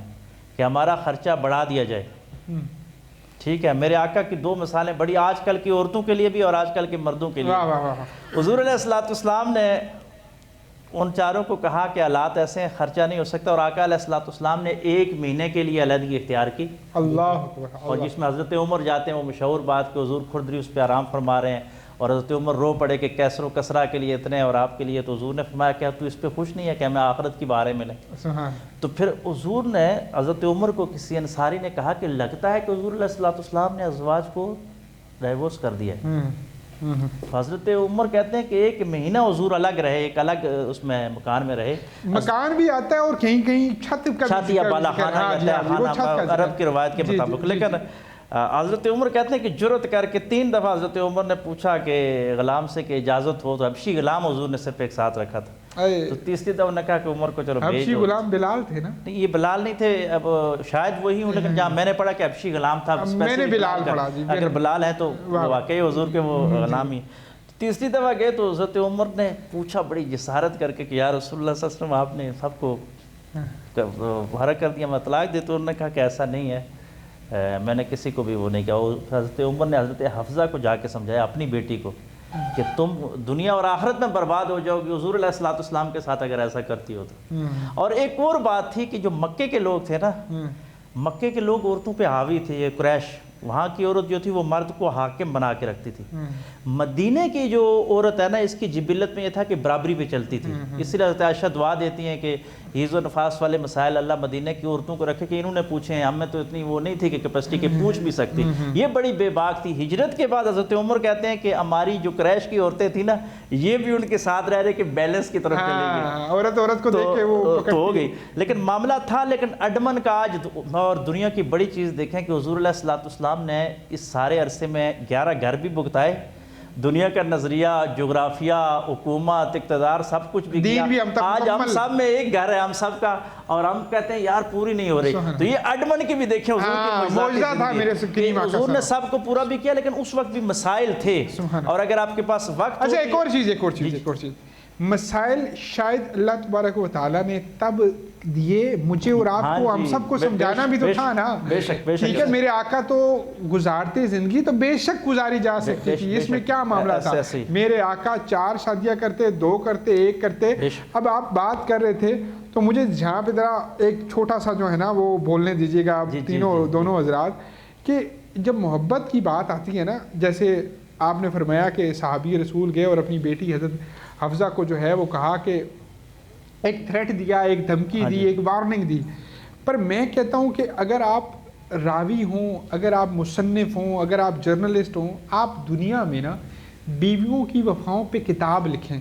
کہ ہمارا خرچہ بڑھا دیا جائے۔ ٹھیک ہے، میرے آقا کی دو مثالیں بڑی، آج کل کی عورتوں کے لیے بھی اور آج کل کے مردوں کے لیے۔ حضور علیہ الصلوۃ والسلام نے ان چاروں کو کہا کہ حالات ایسے ہیں، خرچہ نہیں ہو سکتا، اور آقا علیہ الصلوۃ والسلام نے 1 مہینے کے لیے علیحدگی اختیار کی۔ اللہ، اور جس میں حضرت عمر جاتے ہیں، وہ مشہور بات کہ حضور کھردری اس پہ آرام فرما رہے ہیں، اور حضرت عمر رو پڑے کہ کیسر و کسرا کے لیے اتنے اور آپ کے لیے، تو حضور نے فرمایا کہ تو اس پہ خوش نہیں ہے کہ ہمیں آخرت کی بارے ملے؟ تو پھر حضور نے حضرت عمر کو کسی انصاری نے کہا کہ لگتا ہے کہ حضور علیہ الصلوۃ والسلام نے ازواج کو ڈائیورس کر دیا ہے۔ حضرت عمر کہتے ہیں کہ 1 مہینہ حضور الگ رہے، ایک الگ اس میں مکان میں رہے، مکان بھی آتا ہے اور کہیں کہیں چھت یا بالا خانہ عرب کی روایت کے مطابق۔ لیکن حضرت عمر کہتے ہیں کہ جرت کر کے 3 دفعہ حضرت عمر نے پوچھا کہ غلام سے کہ اجازت ہو، تو حبشی غلام حضور نے صرف ایک ساتھ رکھا تھا، تو تیسری دفعہ نے کہا کہ عمر کو چلو بھیج دو۔ غلام بلال تھے نا؟ نہیں، یہ بلال نہیں تھے، اب شاید وہی ہوں، لیکن جہاں میں نے پڑھا کہ حبشی غلام تھا، میں نے بلال پڑھا، اگر بلال ہے تو واقعی حضور کے وہ غلام ہی۔ تیسری دفعہ گئے تو حضرت عمر نے پوچھا بڑی جسارت کر کے کہ یا رسول اللہ صلی اللہ علیہ وسلم آپ نے سب کو حرک کر دیا، میں طلاق دے، تو انہوں نے کہا کہ ایسا نہیں ہے، میں نے کسی کو بھی وہ نہیں کہا۔ حضرت عمر نے حضرت حفصہ کو جا کے سمجھایا، اپنی بیٹی کو، کہ تم دنیا اور آخرت میں برباد ہو جاؤ گی حضور علیہ الصلوۃ والسلام کے ساتھ اگر ایسا کرتی ہو تو۔ اور ایک اور بات تھی کہ جو مکے کے لوگ تھے نا، مکے کے لوگ عورتوں پہ حاوی تھے، یہ قریش، وہاں کی عورت جو تھی وہ مرد کو حاکم بنا کے رکھتی تھی۔ مدینے کی جو عورت ہے نا، اس کی جبلت میں یہ تھا کہ برابری پہ چلتی تھی، اس لیے حضرت عائشہ دعا دیتی ہیں کہ حیض و نفاس والے مسائل اللہ مدینے کی عورتوں کو رکھے، کہ انہوں نے پوچھے ہیں، ہم میں تو اتنی وہ نہیں تھی کہ کیپیسٹی کے پوچھ بھی سکتی، یہ بڑی بے باک تھی۔ ہجرت کے بعد حضرت عمر کہتے ہیں کہ ہماری جو قریش کی عورتیں تھیں نا، یہ بھی ان کے ساتھ رہ رہے کہ بیلنس کی طرف چلے گی، عورت کو دیکھ کے وہ تو ہو گئی۔ لیکن معاملہ تھا، لیکن اڈمن کا آج اور دنیا کی بڑی چیز دیکھیں کہ حضور علیہ الصلوۃ والسلام نے اس سارے عرصے میں 11 گھر بھی بھگتائے، دنیا کا نظریہ، جغرافیہ، حکومت، اقتدار، سب کچھ بھی کیا۔ آج ہم سب میں ایک گھر ہے ہم سب کا، اور ہم کہتے ہیں یار پوری نہیں ہو رہی، تو یہ اڈمن کی بھی دیکھیں حضور کی معجزہ تھا، حضور نے سب کو پورا بھی کیا، لیکن اس وقت بھی مسائل تھے، اور اگر آپ کے پاس وقت۔ اچھا، ایک اور چیز، مسائل شاید اللہ تبارک و تعالیٰ نے تب دیے مجھے اور آپ کو، ہم سب کو سمجھانا بھی تو تھا نا۔ ٹھیک ہے، میرے آقا تو گزارتے زندگی تو بے شک گزاری جا سکتی تھی، اس میں کیا معاملہ تھا؟ میرے آقا 4 شادیاں کرتے، 2 کرتے، 1 کرتے۔ اب آپ بات کر رہے تھے تو مجھے جہاں پہ ذرا ایک چھوٹا سا جو ہے نا وہ بولنے دیجیے گا دونوں حضرات، کہ جب محبت کی بات آتی ہے نا، جیسے آپ نے فرمایا کہ صحابی رسول گئے اور اپنی بیٹی حضرت حفصہ کو جو ہے وہ کہا کہ ایک تھریٹ دیا، ایک دھمکی دی، ایک وارننگ دی، پر میں کہتا ہوں کہ اگر آپ راوی ہوں، اگر آپ مصنف ہوں، اگر آپ جرنلسٹ ہوں، آپ دنیا میں نا بیویوں کی وفاؤں پہ کتاب لکھیں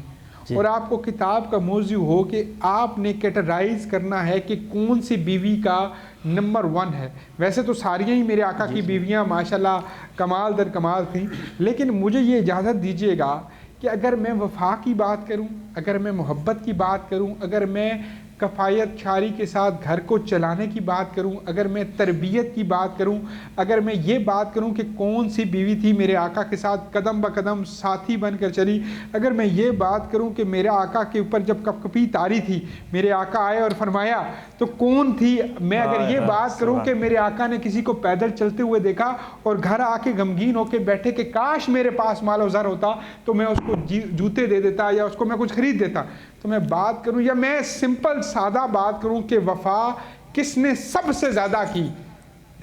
اور آپ کو کتاب کا موضوع ہو کہ آپ نے کیٹرائز کرنا ہے کہ کون سی بیوی کا نمبر 1 ہے. ویسے تو ساریاں ہی میرے آقا کی بیویاں ماشاءاللہ کمال در کمال تھیں، لیکن مجھے یہ اجازت دیجیے گا کہ اگر میں وفا کی بات کروں، اگر میں محبت کی بات کروں، اگر میں کفایت چھاری کے ساتھ گھر کو چلانے کی بات کروں، اگر میں تربیت کی بات کروں، اگر میں یہ بات کروں کہ کون سی بیوی تھی میرے آقا کے ساتھ قدم بہ قدم ساتھی بن کر چلی، اگر میں یہ بات کروں کہ میرے آقا کے اوپر جب کپ کپی تاری تھی میرے آقا آئے اور فرمایا تو کون تھی، میں اگر یہ بات کروں کہ میرے آقا نے کسی کو پیدل چلتے ہوئے دیکھا اور گھر آ کے غمگین ہو کے بیٹھے کہ کاش میرے پاس مال و زر ہوتا تو میں اس کو جوتے دے دیتا یا اس کو میں کچھ خرید دیتا، تو میں بات کروں یا میں سمپل سادہ بات کروں کہ وفا کس نے سب سے زیادہ کی،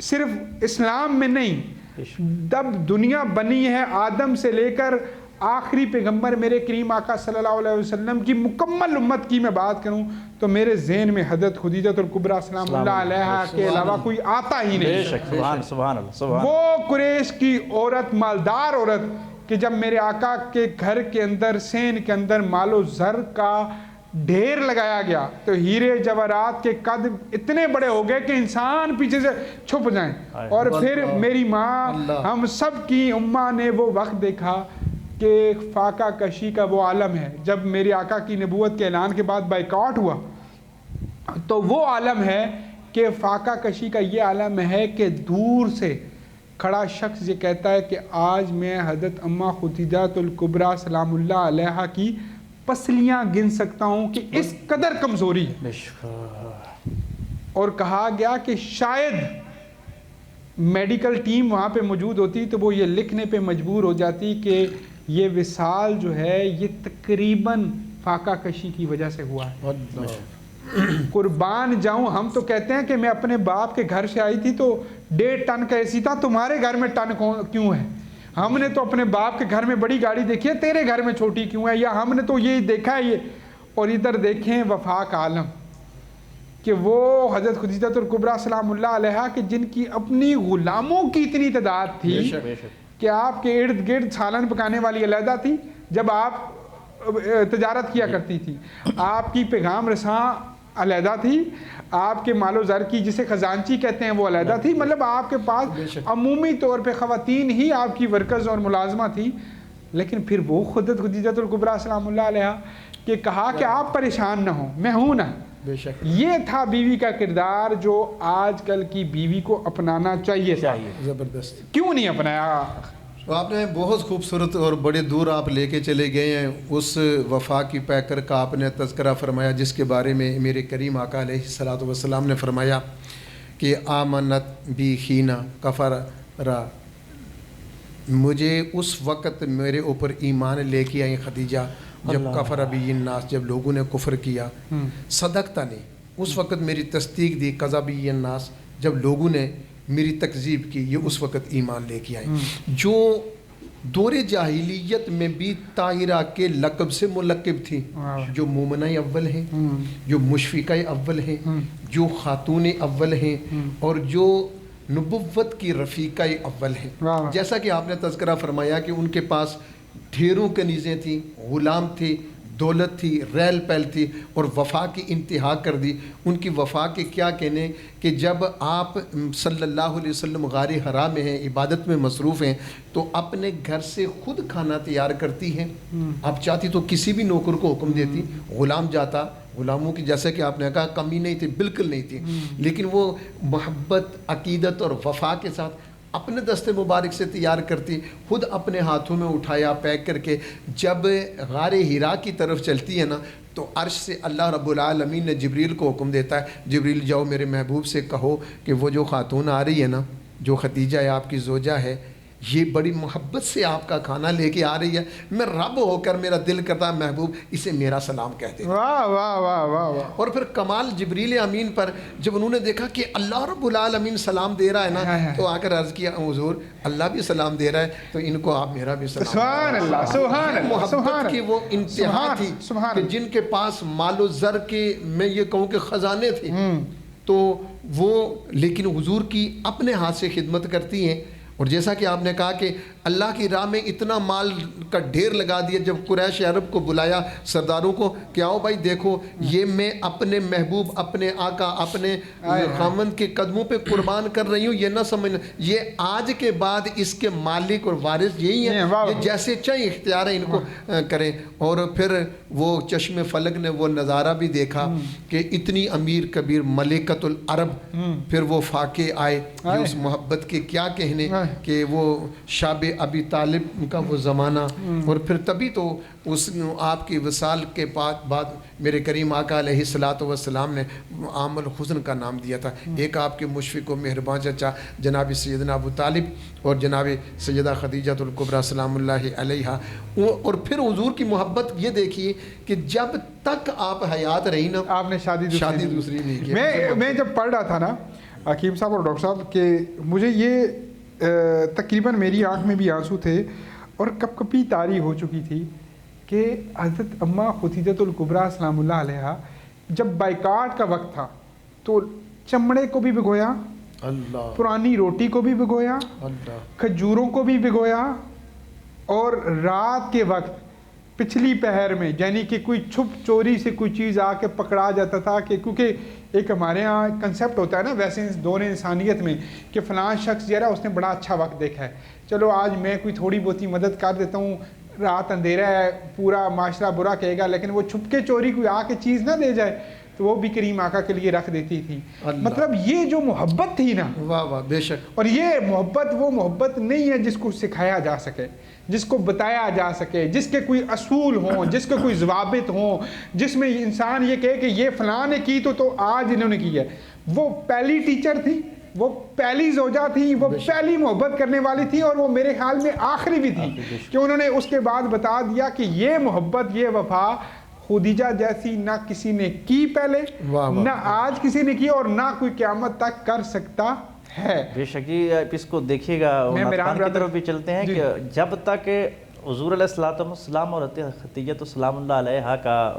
صرف اسلام میں نہیں، جب دنیا بنی ہے آدم سے لے کر آخری پیغمبر میرے کریم آقا صلی اللہ علیہ وسلم کی مکمل امت کی میں بات کروں تو میرے ذہن میں حضرت خدیجہ الکبریٰ سلام اللہ علیہا کے علاوہ کوئی آتا ہی نہیں. سبحان اللہ. وہ قریش کی عورت، مالدار عورت، کہ جب میرے آقا کے گھر کے اندر سین کے اندر مال و زر کا ڈھیر لگایا گیا تو ہیرے جواہرات کے قد اتنے بڑے ہو گئے کہ انسان پیچھے سے چھپ جائیں. اور پھر میری ماں ہم سب کی اماں نے وہ وقت دیکھا کہ فاقہ کشی کا وہ عالم ہے. جب میرے آقا کی نبوت کے اعلان کے بعد بائیکاٹ ہوا تو وہ عالم ہے کہ فاقہ کشی کا یہ عالم ہے کہ دور سے کھڑا شخص یہ کہتا ہے کہ آج میں حضرت اماں خدیجہ الکبریٰ سلام اللہ علیہا کی پسلیاں گن سکتا ہوں کہ اس قدر کمزوری ہے. اور کہا گیا کہ شاید میڈیکل ٹیم وہاں پہ موجود ہوتی تو وہ یہ لکھنے پہ مجبور ہو جاتی کہ یہ وصال جو ہے یہ تقریباً فاقہ کشی کی وجہ سے ہوا ہے. قربان جاؤں، ہم تو کہتے ہیں کہ میں اپنے باپ کے گھر سے آئی تھی تو 1.5 ٹن کا ایسی تھا، تمہارے گھر میں ٹن کیوں ہے؟ ہم نے تو اپنے باپ کے گھر میں بڑی گاڑی دیکھی ہے، تیرے گھر میں چھوٹی کیوں ہے؟ یا ہم نے تو یہ دیکھا ہے یہ. اور ادھر دیکھیں وفا کا عالم کہ وہ حضرت خدیجہ الکبریٰ سلام اللہ علیہا کہ جن کی اپنی غلاموں کی اتنی تعداد تھی کہ آپ کے ارد گرد سالن پکانے والی علیحدہ تھی جب آپ تجارت کیا کرتی تھی، آپ کی پیغام رساں علیحدہ تھی، آپ کے مال و زر کی جسے خزانچی کہتے ہیں وہ علیحدہ تھی. مطلب آپ کے پاس عمومی طور پہ خواتین ہی آپ کی ورکرز اور ملازمہ تھی. لیکن پھر وہ حضرت خدیجہ الکبریٰ سلام اللہ علیہا کہ کہا کہ آپ پریشان نہ ہوں، میں ہوں نا. یہ تھا بیوی کا کردار جو آج کل کی بیوی کو اپنانا چاہیے. زبردست. کیوں نہیں اپنایا؟ تو آپ نے بہت خوبصورت اور بڑے دور آپ لے کے چلے گئے ہیں اس وفا کی پیکر کا آپ نے تذکرہ فرمایا جس کے بارے میں میرے کریم آقا علیہ الصلوۃ والسلام نے فرمایا کہ آمنت بی خینا کفرا، مجھے اس وقت میرے اوپر ایمان لے کے آئی خدیجہ جب کفر بی الناس، جب لوگوں نے کفر کیا. صدقتا نے اس وقت میری تصدیق دی، قضا بی الناس جب لوگوں نے میری تکذیب کی، یہ اس وقت ایمان لے کے آئے. جو دور جاہلیت میں بھی طاہرہ کے لقب سے ملقب تھی، جو مومنہ اول ہیں، جو مشفقہ اول ہیں، جو خاتون اول ہیں اور جو نبوت کی رفیقہ اول ہیں. جیسا کہ آپ نے تذکرہ فرمایا کہ ان کے پاس ڈھیروں کنیزیں تھیں، غلام تھے، دولت تھی، ریل پیل تھی اور وفا کی انتہا کر دی. ان کی وفا کے کیا کہنے کہ جب آپ صلی اللہ علیہ وسلم غار حرا میں ہیں، عبادت میں مصروف ہیں تو اپنے گھر سے خود کھانا تیار کرتی ہیں. آپ چاہتی تو کسی بھی نوکر کو حکم دیتی، غلام جاتا. غلاموں کی جیسے کہ آپ نے کہا کمی نہیں تھی، بالکل نہیں تھی، لیکن وہ محبت، عقیدت اور وفا کے ساتھ اپنے دست مبارک سے تیار کرتی، خود اپنے ہاتھوں میں اٹھایا پیک کر کے. جب غار حرا کی طرف چلتی ہے نا تو عرش سے اللہ رب العالمین نے جبریل کو حکم دیتا ہے، جبریل جاؤ میرے محبوب سے کہو کہ وہ جو خاتون آ رہی ہے نا، جو خدیجہ ہے آپ کی زوجہ ہے، یہ بڑی محبت سے آپ کا کھانا لے کے آ رہی ہے. میں رب ہو کر میرا دل کرتا ہے محبوب اسے میرا سلام کہہ دے. واہ واہ واہ واہ واہ. اور پھر کمال جبریل امین پر جب انہوں نے دیکھا کہ اللہ رب العالمین سلام دے رہا ہے نا تو آ کر عرض کیا حضور اللہ بھی سلام دے رہا ہے تو ان کو آپ میرا بھی سلام. سبحان اللہ، سبحان اللہ. محبت کی وہ انتہا تھی کہ جن کے پاس مال و زر کے میں یہ کہوں کہ خزانے تھے تو وہ لیکن حضور کی اپنے ہاتھ سے خدمت کرتی ہیں. اور جیسا کہ آپ نے کہا کہ اللہ کی راہ میں اتنا مال کا ڈھیر لگا دیا. جب قریش عرب کو بلایا سرداروں کو کہ آؤ بھائی دیکھو یہ میں اپنے محبوب اپنے آقا اپنے خاوند کے قدموں پہ قربان کر رہی ہوں, یہ نہ سمجھنا یہ آج کے بعد اس کے مالک اور وارث یہی ہیں, یہ جیسے چاہیں اختیار ہے ان کو کریں. اور پھر وہ چشم فلک نے وہ نظارہ بھی دیکھا کہ اتنی امیر کبیر ملکۃ العرب, پھر وہ فاقے آئے اس محبت کے کیا کہنے کہ وہ شاب ابی طالب کا وہ زمانہ, اور پھر تبھی تو اس آپ کی وصال کے بعد میرے کریم آقا علیہ الصلوۃ والسلام نے عام الحزن کا نام دیا تھا. ایک آپ کے مشفق و مہربان چچا جناب سیدنا ابو طالب اور جناب سیدہ خدیجہ الکبریٰ سلام اللہ علیہا. اور پھر حضور کی محبت یہ دیکھیے کہ جب تک آپ حیات رہی نا آپ نے شادی دوسری نہیں کی. میں جب پڑھ رہا تھا نا حکیم صاحب اور ڈاکٹر صاحب کہ مجھے یہ تقریباً میری آنکھ میں بھی آنسو تھے اور کپ کپی طاری ہو چکی تھی کہ حضرت اماں خدیجہ الکبریٰ سلام اللہ علیہا جب بائیکاٹ کا وقت تھا تو چمڑے کو بھی بھگویا, اللہ پرانی روٹی کو بھی بھگویا, کھجوروں کو بھی بھگویا, اور رات کے وقت پچھلی پہر میں یعنی کہ کوئی چھپ چوری سے کوئی چیز آ کے پکڑا جاتا تھا کہ کیونکہ ایک ہمارے ہاں کنسیپٹ ہوتا ہے نا ویسے دور انسانیت میں کہ فلاں شخص جو ہے اس نے بڑا اچھا وقت دیکھا ہے, چلو آج میں کوئی تھوڑی بہت مدد کر دیتا ہوں, رات اندھیرا ہے پورا معاشرہ برا کہے گا, لیکن وہ چھپ کے چوری کوئی آ کے چیز نہ دے جائے تو وہ بھی کریم آقا کے لیے رکھ دیتی تھی. مطلب یہ جو محبت تھی نا, واہ واہ بے شک, اور یہ محبت وہ محبت نہیں ہے جس کو سکھایا جا سکے, جس کو بتایا جا سکے, جس کے کوئی اصول ہوں, جس کے کوئی ضوابط ہوں, جس میں انسان یہ کہے کہ یہ فلاں نے کی تو آج انہوں نے کی ہے. وہ پہلی ٹیچر تھی, وہ پہلی زوجہ تھی, وہ پہلی محبت کرنے والی تھی, اور وہ میرے خیال میں آخری بھی تھی کہ انہوں نے اس کے بعد بتا دیا کہ یہ محبت یہ وفا خدیجہ جیسی نہ کسی نے کی پہلے, نہ آج کسی نے کی, اور نہ کوئی قیامت تک کر سکتا ہے. بے شک اس کو دیکھیے گا کی طرف بھی چلتے ہیں کہ جب تک حضور علیہ السلام اور خدیجہ تو سلام اللہ علیہا کا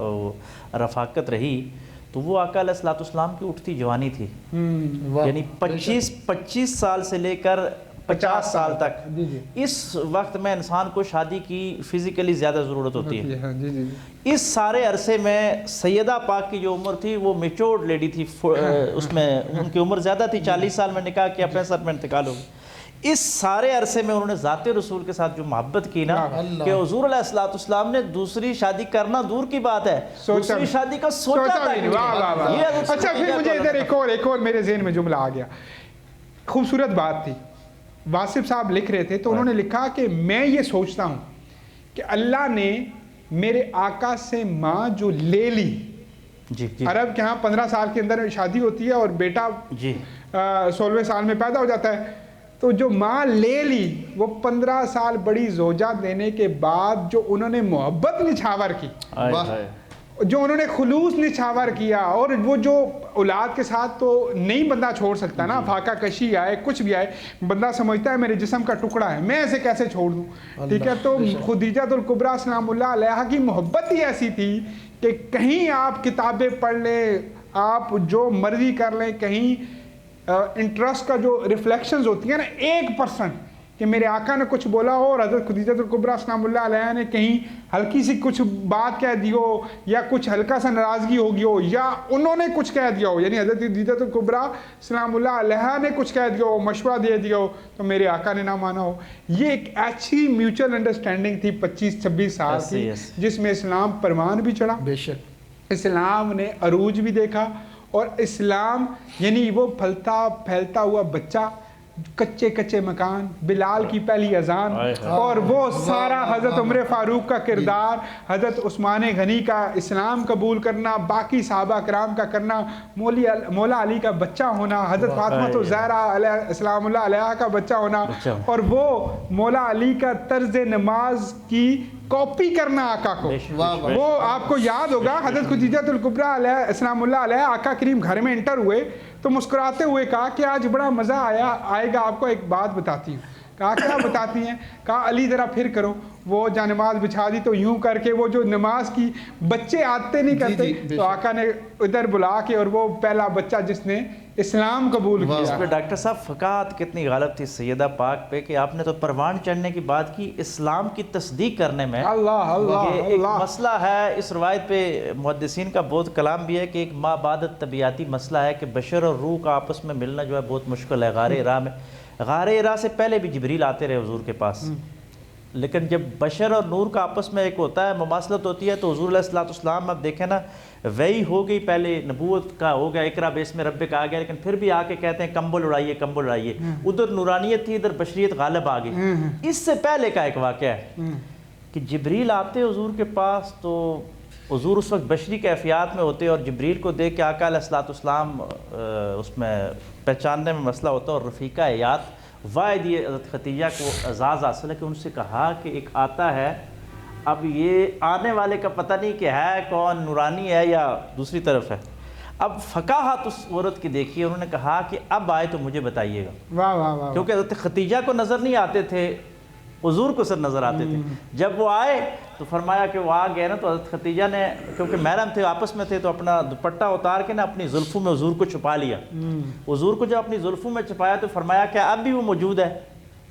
رفاقت رہی تو وہ آقا علیہ السلام کی اٹھتی جوانی تھی, یعنی 25 سال سے لے کر 50 سال تک. اس وقت میں انسان کو شادی کی فزیکلی زیادہ ضرورت ہوتی ہے. اس سارے عرصے میں سیدہ پاک کی جو عمر تھی وہ میچورڈ لیڈی تھی, اس میں ان کی عمر زیادہ تھی, 40 سال میں نکاح کیا 65 میں انتقال ہو گیا. اس سارے عرصے میں انہوں نے ذات رسول کے ساتھ جو محبت کی نا کہ حضور علیہ السلام نے دوسری شادی کرنا دور کی بات ہے, دوسری شادی کا سوچا تھا. اچھا پھر مجھے ادھر ایک اور میرے ذہن میں جملہ آ گیا, خوبصورت بات تھی. واصف صاحب لکھ رہے تھے تو انہوں نے لکھا کہ میں یہ سوچتا ہوں کہ اللہ نے میرے آقا سے ماں جو لے لی, عرب کے ہاں 15 سال کے اندر شادی ہوتی ہے اور بیٹا 16ویں سال میں پیدا ہو جاتا ہے, تو جو ماں لے لی وہ 15 سال بڑی زوجہ دینے کے بعد جو انہوں نے محبت نچھاور کی, جو انہوں نے خلوص نچھاور کیا, اور وہ جو اولاد کے ساتھ تو نہیں بندہ چھوڑ سکتا نا, فاقہ کشی آئے کچھ بھی آئے, بندہ سمجھتا ہے میرے جسم کا ٹکڑا ہے میں اسے کیسے چھوڑ دوں, ٹھیک ہے. تو خدیجہ الکبریٰ سلام اللہ علیہا کی محبت ہی ایسی تھی کہ کہیں آپ کتابیں پڑھ لیں, آپ جو مرضی کر لیں, کہیں انٹرسٹ کا جو ریفلیکشنز ہوتی ہیں نا 1% کہ میرے آقا نے کچھ بولا ہو اور حضرت خدیجہ الکبریٰ سلام اللہ علیہا نے کہیں ہلکی سی کچھ بات کہہ دی ہو, یا کچھ ہلکا سا ناراضگی ہوگی ہو, یا انہوں نے کچھ کہہ دیا ہو, یعنی حضرت خدیجہ الکبریٰ سلام اللہ علیہا نے کچھ کہہ دیا ہو, مشورہ دے دیا ہو, تو میرے آقا نے نہ مانا ہو. یہ ایک ایسی میوچل انڈرسٹینڈنگ تھی 25-26 سال کی جس میں اسلام پروان بھی چڑھا, بے شک اسلام نے عروج بھی دیکھا, اور اسلام یعنی وہ پھلتا پھیلتا ہوا بچہ, کچے کچے مکان, بلال کی پہلی اذان, اور وہ سارا حضرت عمر فاروق کا کردار, حضرت عثمان غنی کا اسلام قبول کرنا, باقی صحابہ کرام کا کرنا, مولا علی کا بچہ ہونا, حضرت فاطمہ الزہرا سلام اللہ علیہا کا بچہ ہونا, اور وہ مولا علی کا طرز نماز کی کاپی کرنا آقا کو. وہ آپ کو یاد ہوگا حضرت خدیجہ الکبریٰ سلام اللہ علیہ آقا کریم گھر میں انٹر ہوئے تو مسکراتے ہوئے کہا کہ آج بڑا مزہ آئے گا, آپ کو ایک بات بتاتی ہوں. کہا کیا بتاتی ہیں؟ کہا علی ذرا پھر کرو. وہ جا نماز بچھا دی تو یوں کر کے وہ جو نماز کی بچے آتے نہیں کرتے تو آقا نے ادھر بلا کے اور وہ پہلا بچہ جس نے اسلام قبول اس کیا. پہ ڈاکٹر صاحب فقاہت کتنی غالب تھی سیدہ پاک پہ کہ آپ نے تو پروان چڑھنے کی بات کی، اسلام کی تصدیق کرنے میں اللہ اللہ یہ ایک اللہ. مسئلہ ہے. اس روایت پہ محدثین کا بہت کلام بھی ہے کہ ایک ما بعد طبیعتی مسئلہ ہے کہ بشر اور روح کا آپس میں ملنا جو ہے بہت مشکل ہے. غار ہرا میں، غار ہرا سے پہلے بھی جبریل آتے رہے حضور کے پاس، لیکن جب بشر اور نور کا آپس میں ایک ہوتا ہے، مماثلت ہوتی ہے، تو حضور علیہ الصلوۃ والسلام اب دیکھیں نا وہی ہو گئی، پہلے نبوت کا ہو گیا، اقرا باسم ربک آ گیا، لیکن پھر بھی آ کے کہتے ہیں کمبل اڑائیے کمبل اڑائیے. ادھر نورانیت تھی، ادھر بشریت غالب آ گئی. اس سے پہلے کا ایک واقعہ ہے کہ جبریل آتے حضور کے پاس تو حضور اس وقت بشری کیفیات میں ہوتے اور جبریل کو دیکھ کے آقا علیہ الصلوۃ والسلام اس میں پہچاننے میں مسئلہ ہوتا. اور رفیقہ حیات واحد یہ حضرت خدیجہ کو اعزاز حاصل ہے کہ ان سے کہا کہ ایک آتا ہے، اب یہ آنے والے کا پتہ نہیں کہ ہے کون، نورانی ہے یا دوسری طرف ہے. اب فقاہت اس عورت کی دیکھیے، انہوں نے کہا کہ اب آئے تو مجھے بتائیے گا. واہ واہ واہ. کیونکہ حضرت خدیجہ کو نظر نہیں آتے تھے، حضور کو سر نظر آتے تھے. جب وہ آئے تو فرمایا کہ وہ آ گئے نا، تو حضرت خدیجہ نے کیونکہ محرم تھے آپس میں تھے تو اپنا دوپٹہ اتار کے نا اپنی زلفوں میں حضور کو چھپا لیا. حضور کو جب اپنی زلفوں میں چھپایا تو فرمایا کہ اب بھی وہ موجود ہے؟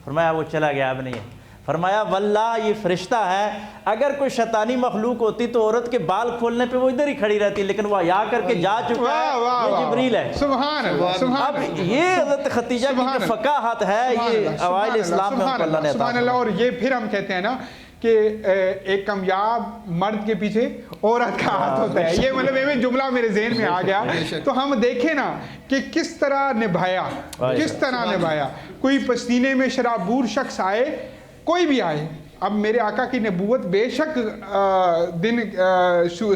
فرمایا وہ چلا گیا، اب نہیں ہے. فرمایا واللہ یہ فرشتہ ہے، اگر کوئی شیطانی مخلوق ہوتی تو عورت کے بال کھولنے پہ وہ ادھر ہی کھڑی رہتی، لیکن وہ حیا کر کے جا چکا ہے. یہ جبریل ہے. سبحان اللہ سبحان اب یہ حضرت خدیجہ کی جو فقاہت ہے یہ اوائل اسلام میں اللہ نے عطا سبحان اللہ. اور یہ پھر ہم کہتے ہیں نا کہ ایک کامیاب مرد کے پیچھے عورت کا ہاتھ ہوتا ہے. یہ مطلب یہ جملہ میرے ذہن میں آ گیا. تو ہم دیکھیں نا کہ کس طرح نبھایا، کس طرح نبھایا. کوئی پسینے میں شرابور شخص آئے، کوئی بھی آئے. اب میرے آقا کی نبوت بے شک دن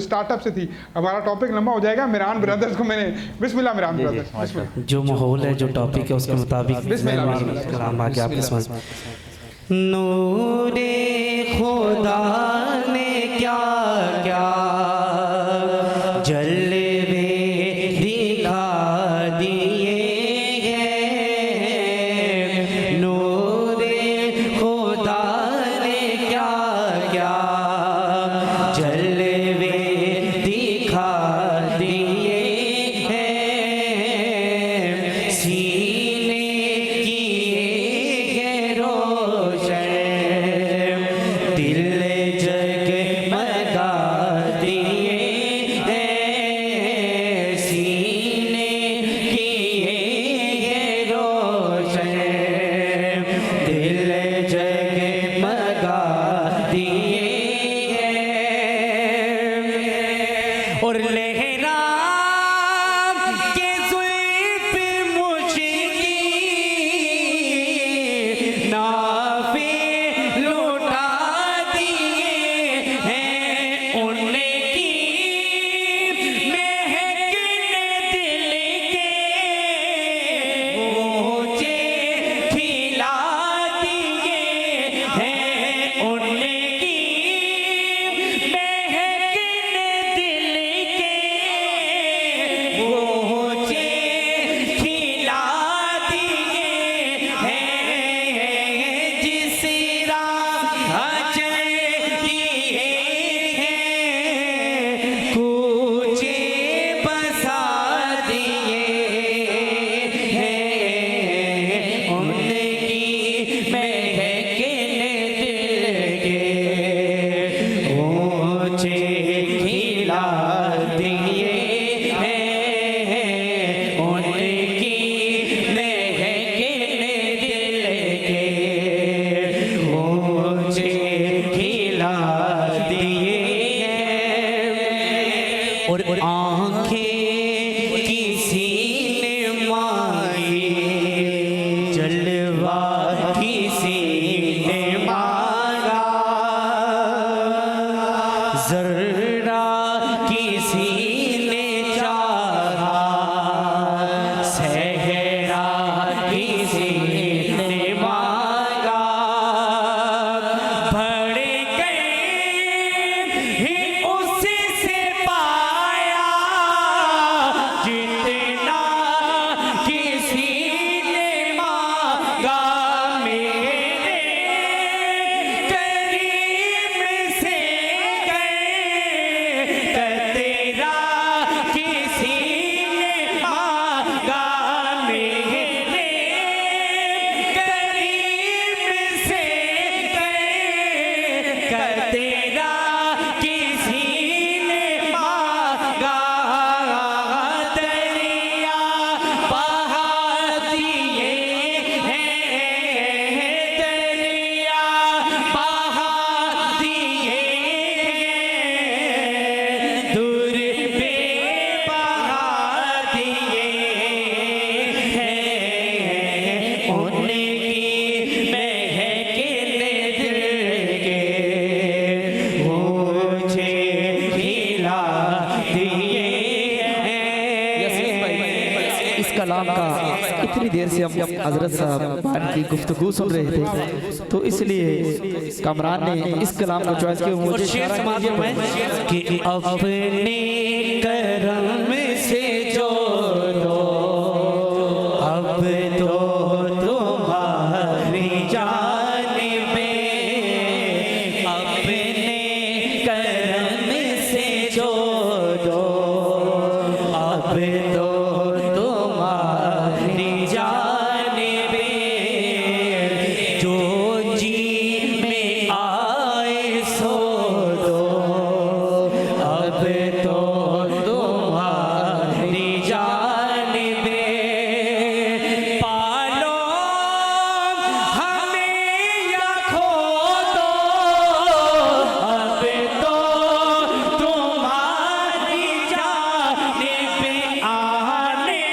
سٹارٹ اپ سے تھی. ہمارا ٹاپک لمبا ہو جائے گا. میران بردرز کو میں نے بسم اللہ میران بردرز جو ماحول ہے، جو ٹاپک ہے، اس کے مطابق کلام آ گیا آپ کے سامنے. نور خدا نے کیا کیا جلوے دکھا دیے ہیں. نور خدا نے کیا کیا جلوے دکھا دیے ہیں. سینے کیے ہیں روشن، دل جگمگا دیے ہیں. سینے کیے ہیں روشن، دل جگمگا دیے ہیں. اور لہرا کے زلف مشکی نافے لوٹا دیے ہیں. ان کی مہک نے دل کے گونجے کھلا دیے ہیں. ان کی مہک نے دل کے گونجے کھلا دیے ہیں. جس راہ چلتی ہیں کوچے بسا دیے ہیں. ان کی مہک نے دل کے کوچے کھلا دیے ہیں. ان کی مہک نے دل کے کوچے کھلا دیے ہیں. اور آنکھیں کسی نے مانگی، جلوہ کسی نے مانگا، ذرہ کسی نے چاہا، صحرا کسی نے مانگا. بڑھ گئے اس سے پایا جتنا کسی نے مانگا. میرے کلام کا اتنی دیر سے ہم حضرت صاحب کی گفتگو سن رہے تھے، تو اس لیے کامران نے اس کلام کو چوائس کیا. مجھے شعر سنا دیا میں کہ اپنے کرم سے جو دو اب تو تمہاری جانب اپنے کرم سے جو دو اب تو تمہاری جانب جو جی میں آئے سو دو اب تو تمہاری جانب پالو ہمیں یا کھو دو اب تو تمہاری جانب آنے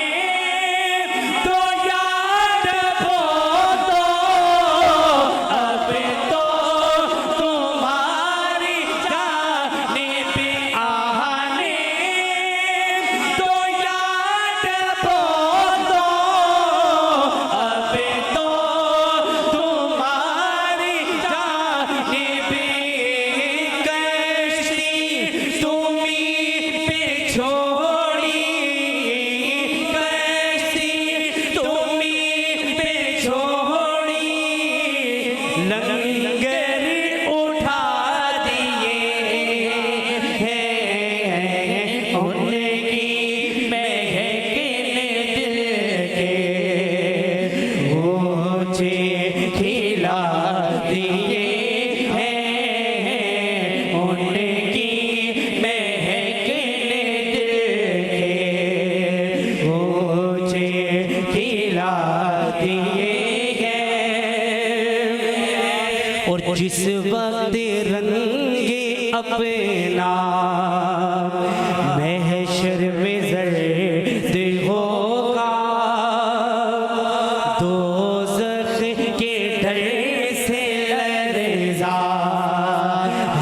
تو یاد ہو دو اب تو تمہاری جانب آنے تو یاد ہو دو اب تو تمہاری جانب کشتی تمہیں پہ چھوڑی کشتی تمہیں پہ چھوڑی لنگر اٹھا دیے ہیں ان کی مہکنے دل کے اونچے کھلا دیے ہیں ان کی مہکنے دل کے اونچے کھلا دیے ہیں اور جس وقت رنگ اپنا محشر میں زرد ہوگا دوزخ کے ڈر سے لرزا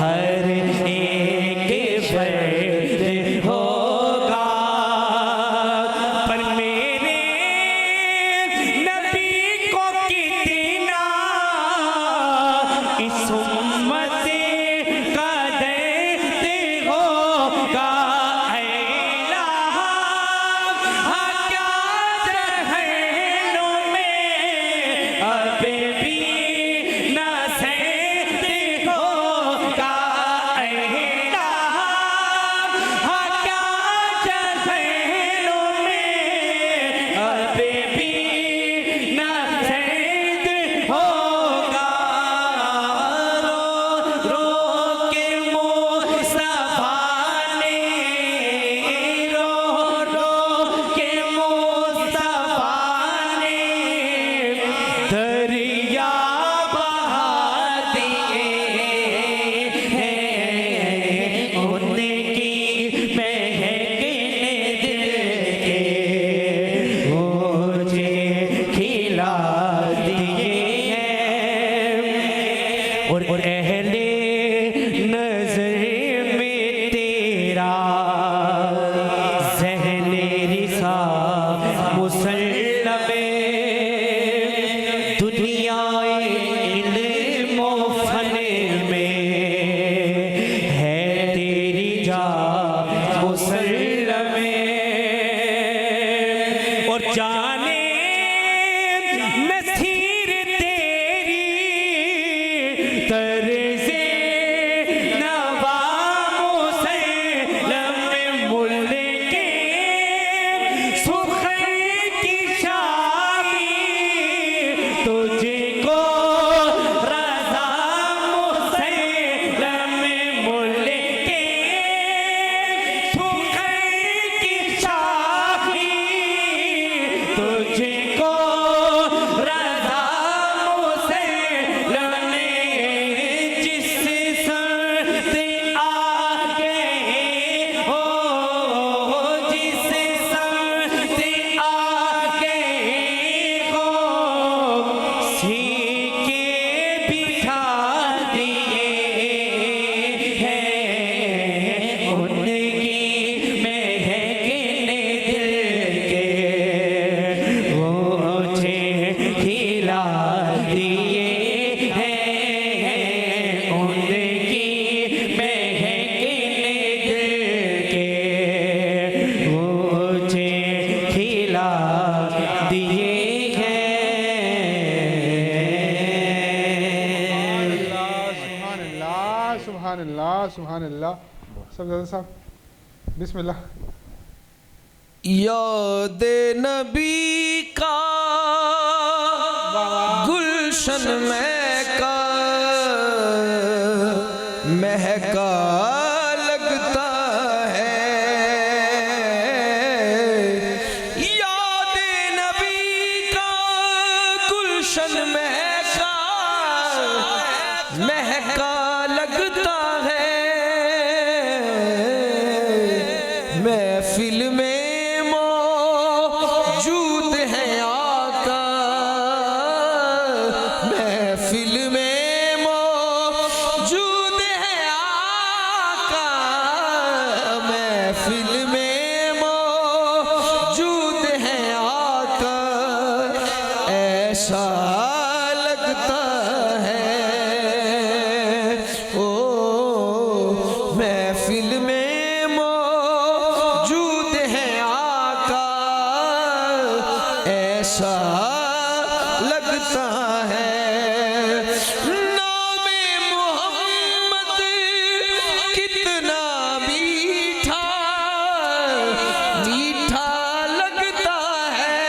ہر ایک فرد ہوگا پر میرے نبی کو کتنا اس امت کا درد ہوگا اے الہ کیا جہنم میں اب بھی نہ سید ہوگا اے الہ کیا جہنم میں اب بھی نہ سید ہوگا رو رو کے مصطفیٰ نے رو رو کے مصطفیٰ نے دریا بہا دیے ہیں ان کی مہکنے دل کے مجھے کھلا دیے ہیں اور اہل نظر میں تیرا ذہن رسا مسلم دنیا علم و فن میں ہے تیری جا مسلم اور جانے مسیر تیری طرز نوا مسلم ملک سخن کی شامی تجھ کو رضا مسلم ملک سبحان اللہ. سب زیادہ صاحب بسم اللہ. یاد نبی کا گلشن مہکا مہکا لگتا ہے. یاد نبی کا گلشن مہکا مہکا لگتا ہے. محفل میں موجود ہے آقا محفل میں موجود ہے آقا محفل میں موجود ہے آقا ایسا لگتا ہے او محفل میں موجود ہے آقا ایسا لگتا ہے. نام محمد کتنا میٹھا میٹھا لگتا ہے.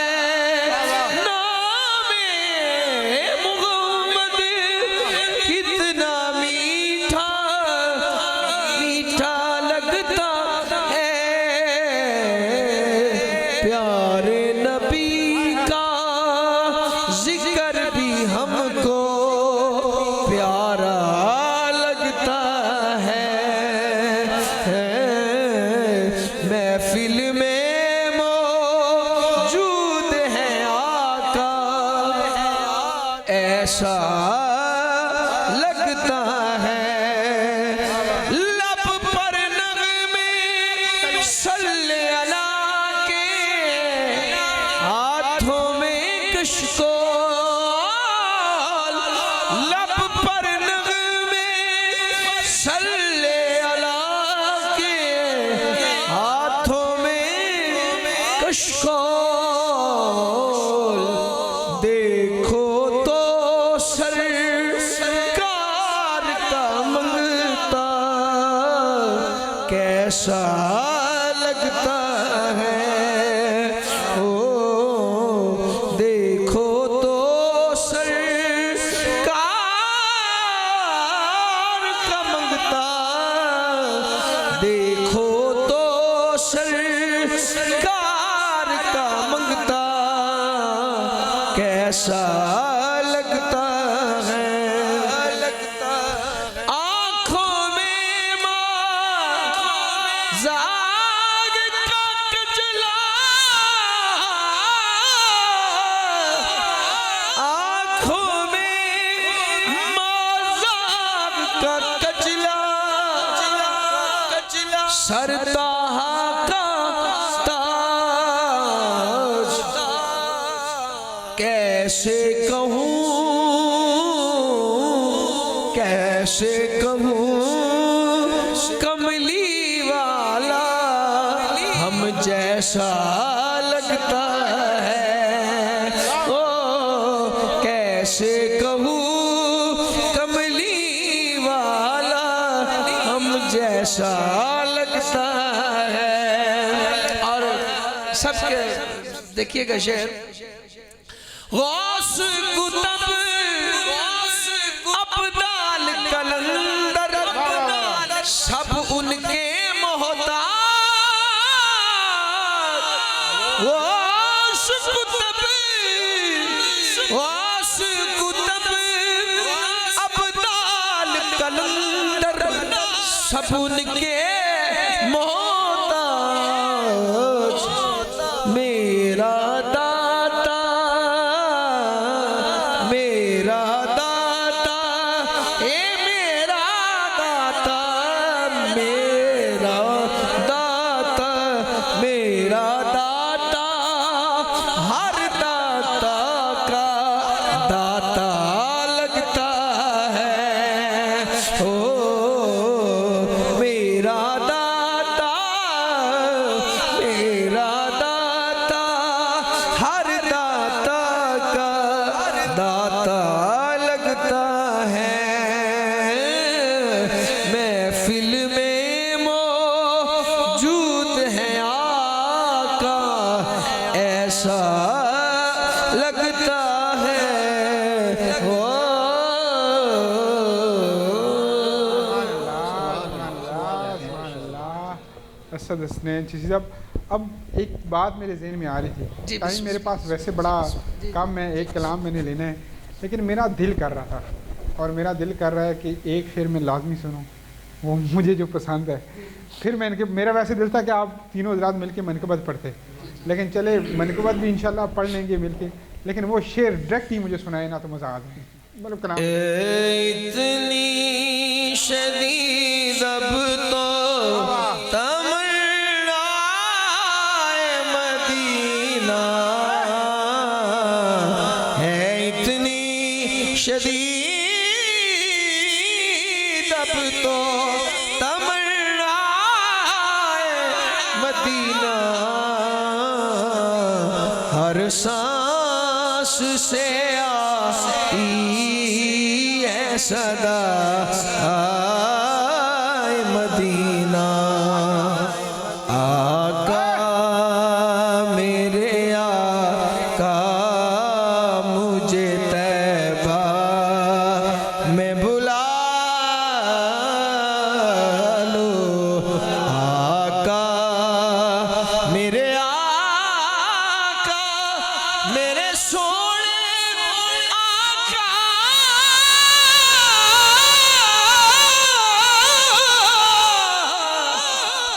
نام محمد کتنا میٹھا میٹھا لگتا ہے. پیارے نبی کا ذکر بھی ہم کو پیارا لگتا ہے. محفل میں موجود ہے آقا ایسا لگتا ہے. لب پر نغمے صلی اللہ کے ہاتھوں میں کشکول. لب پر نغمے صلی اللہ کے ہاتھوں میں کشکول. دیکھو تو سرکار کا منگتا کیسا لگتا ہے. او دیکھو تو سرکار کا منگتا دیکھو تو سرکار کا منگتا کیسا لگتا ہے. آنکھوں میں زاگ کا کجلا آنکھوں میں زاگ کا کجلا سر طاہا کا تاج کیسے کہوں کملی والا ہم جیسا لگتا ہے. او کیسے کہوں کملی والا ہم جیسا لگتا ہے. اور سب کے دیکھیے گا شعر. غوث کتب ابدال کلندر سب ان کے محتاج. غوث کتب ابدال کلندر سب ان کے محتاج. میرا داتا میرا داتا اے میرا داتا میرا داتا میرا داتا ہر داتا کا داتا لگتا ہے. او میرا داتا اسد حسنین چشتی صاحب، اب ایک بات میرے ذہن میں آ رہی تھی، ٹائم میرے پاس ویسے بڑا کم ہے، ایک کلام میں نے لینا ہے، لیکن میرا دل کر رہا تھا، اور میرا دل کر رہا ہے کہ ایک شعر میں لازمی سنوں وہ مجھے جو پسند ہے. پھر میرا ویسے دل تھا کہ آپ تینوں حضرات مل کے منقبت پڑھتے، لیکن چلے منقبت بھی انشاءاللہ پڑھ لیں گے مل کے، لیکن وہ شعر ڈائریکٹ ہی مجھے سنائے نا تو مزہ آ جائے. مطلب کلام اتنی شدید اب تو تمنا مدینہ ہے، اتنی شدید اب تو تمنا مدینہ، ہر سانس سے آتی ہے صدا آئے مدینہ. آقا میرے آقا مجھے طیبہ میں بلا لو، آقا میرے آقا میرے سونے آقا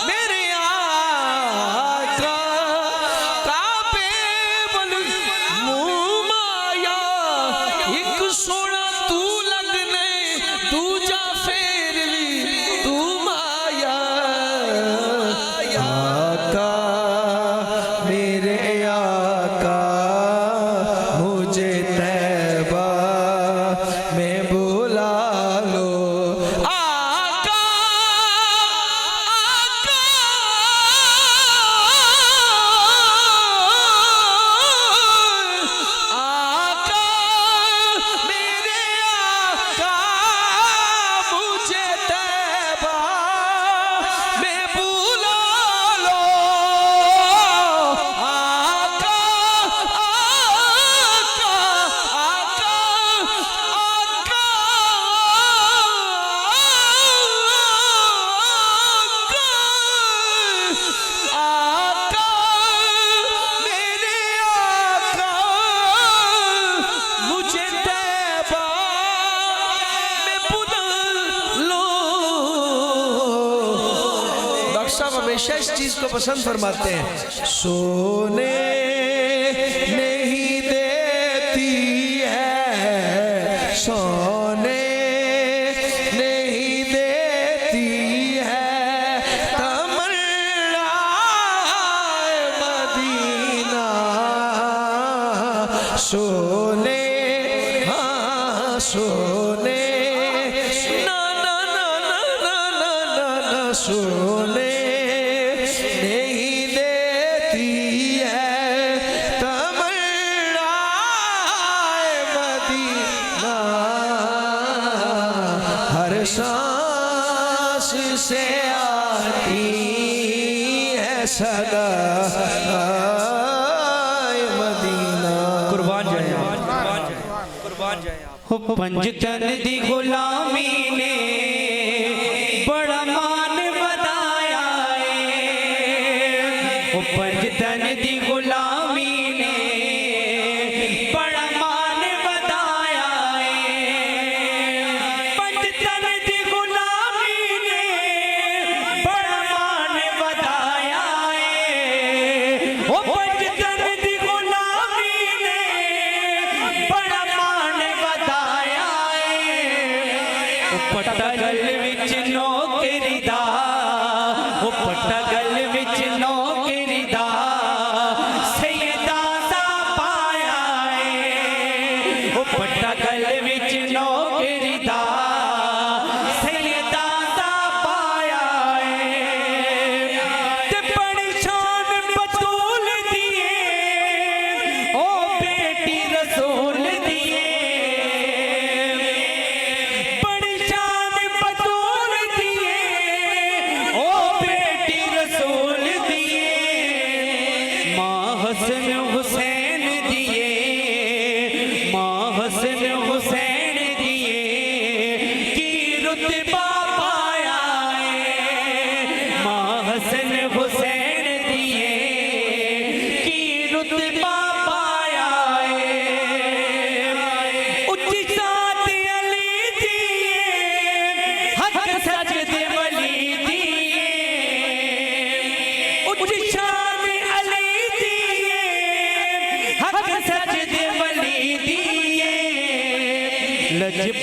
میرے آقا کعبے بل منہ مایا، ایک سونا تو لگنے تو جا پھیر لی تو مایا. آقا میرے آقا مجھے طیبہ میں بلا لو، آقا آقا میرے آقا مجھے طیبہ میں بلا لو، آقا آقا میرے آقا مجھے طیبہ میں بلا لو. ڈاکٹر صاحب ہمیشہ اس چیز کو پسند فرماتے ہیں، سونے نہیں دیتی ہے، سونے نہیں دیتی ہے تمنا مدینہ، سونے ہاں سونے نا نا نا نا نا نا نا سونے نہیں دیتی ہے تمنا مدینہ، ہر سانس سے آتی ہے صدا مدینہ. قربان جائیں آپ، قربان جائیں آپ. پنجتن دی غلامی نے بڑا مان ودایا ہے، وہ پنجتن دی غلامی نے بڑا مان ودایا ہے، پنجتن دی غلامی نے بڑا مان ودایا ہے، وہ پنجتن دی غلامی نے بڑا مان ودایا ہے، وہ پٹا گل وچ نوکری دا، وہ پٹا گل وچ نوکری دا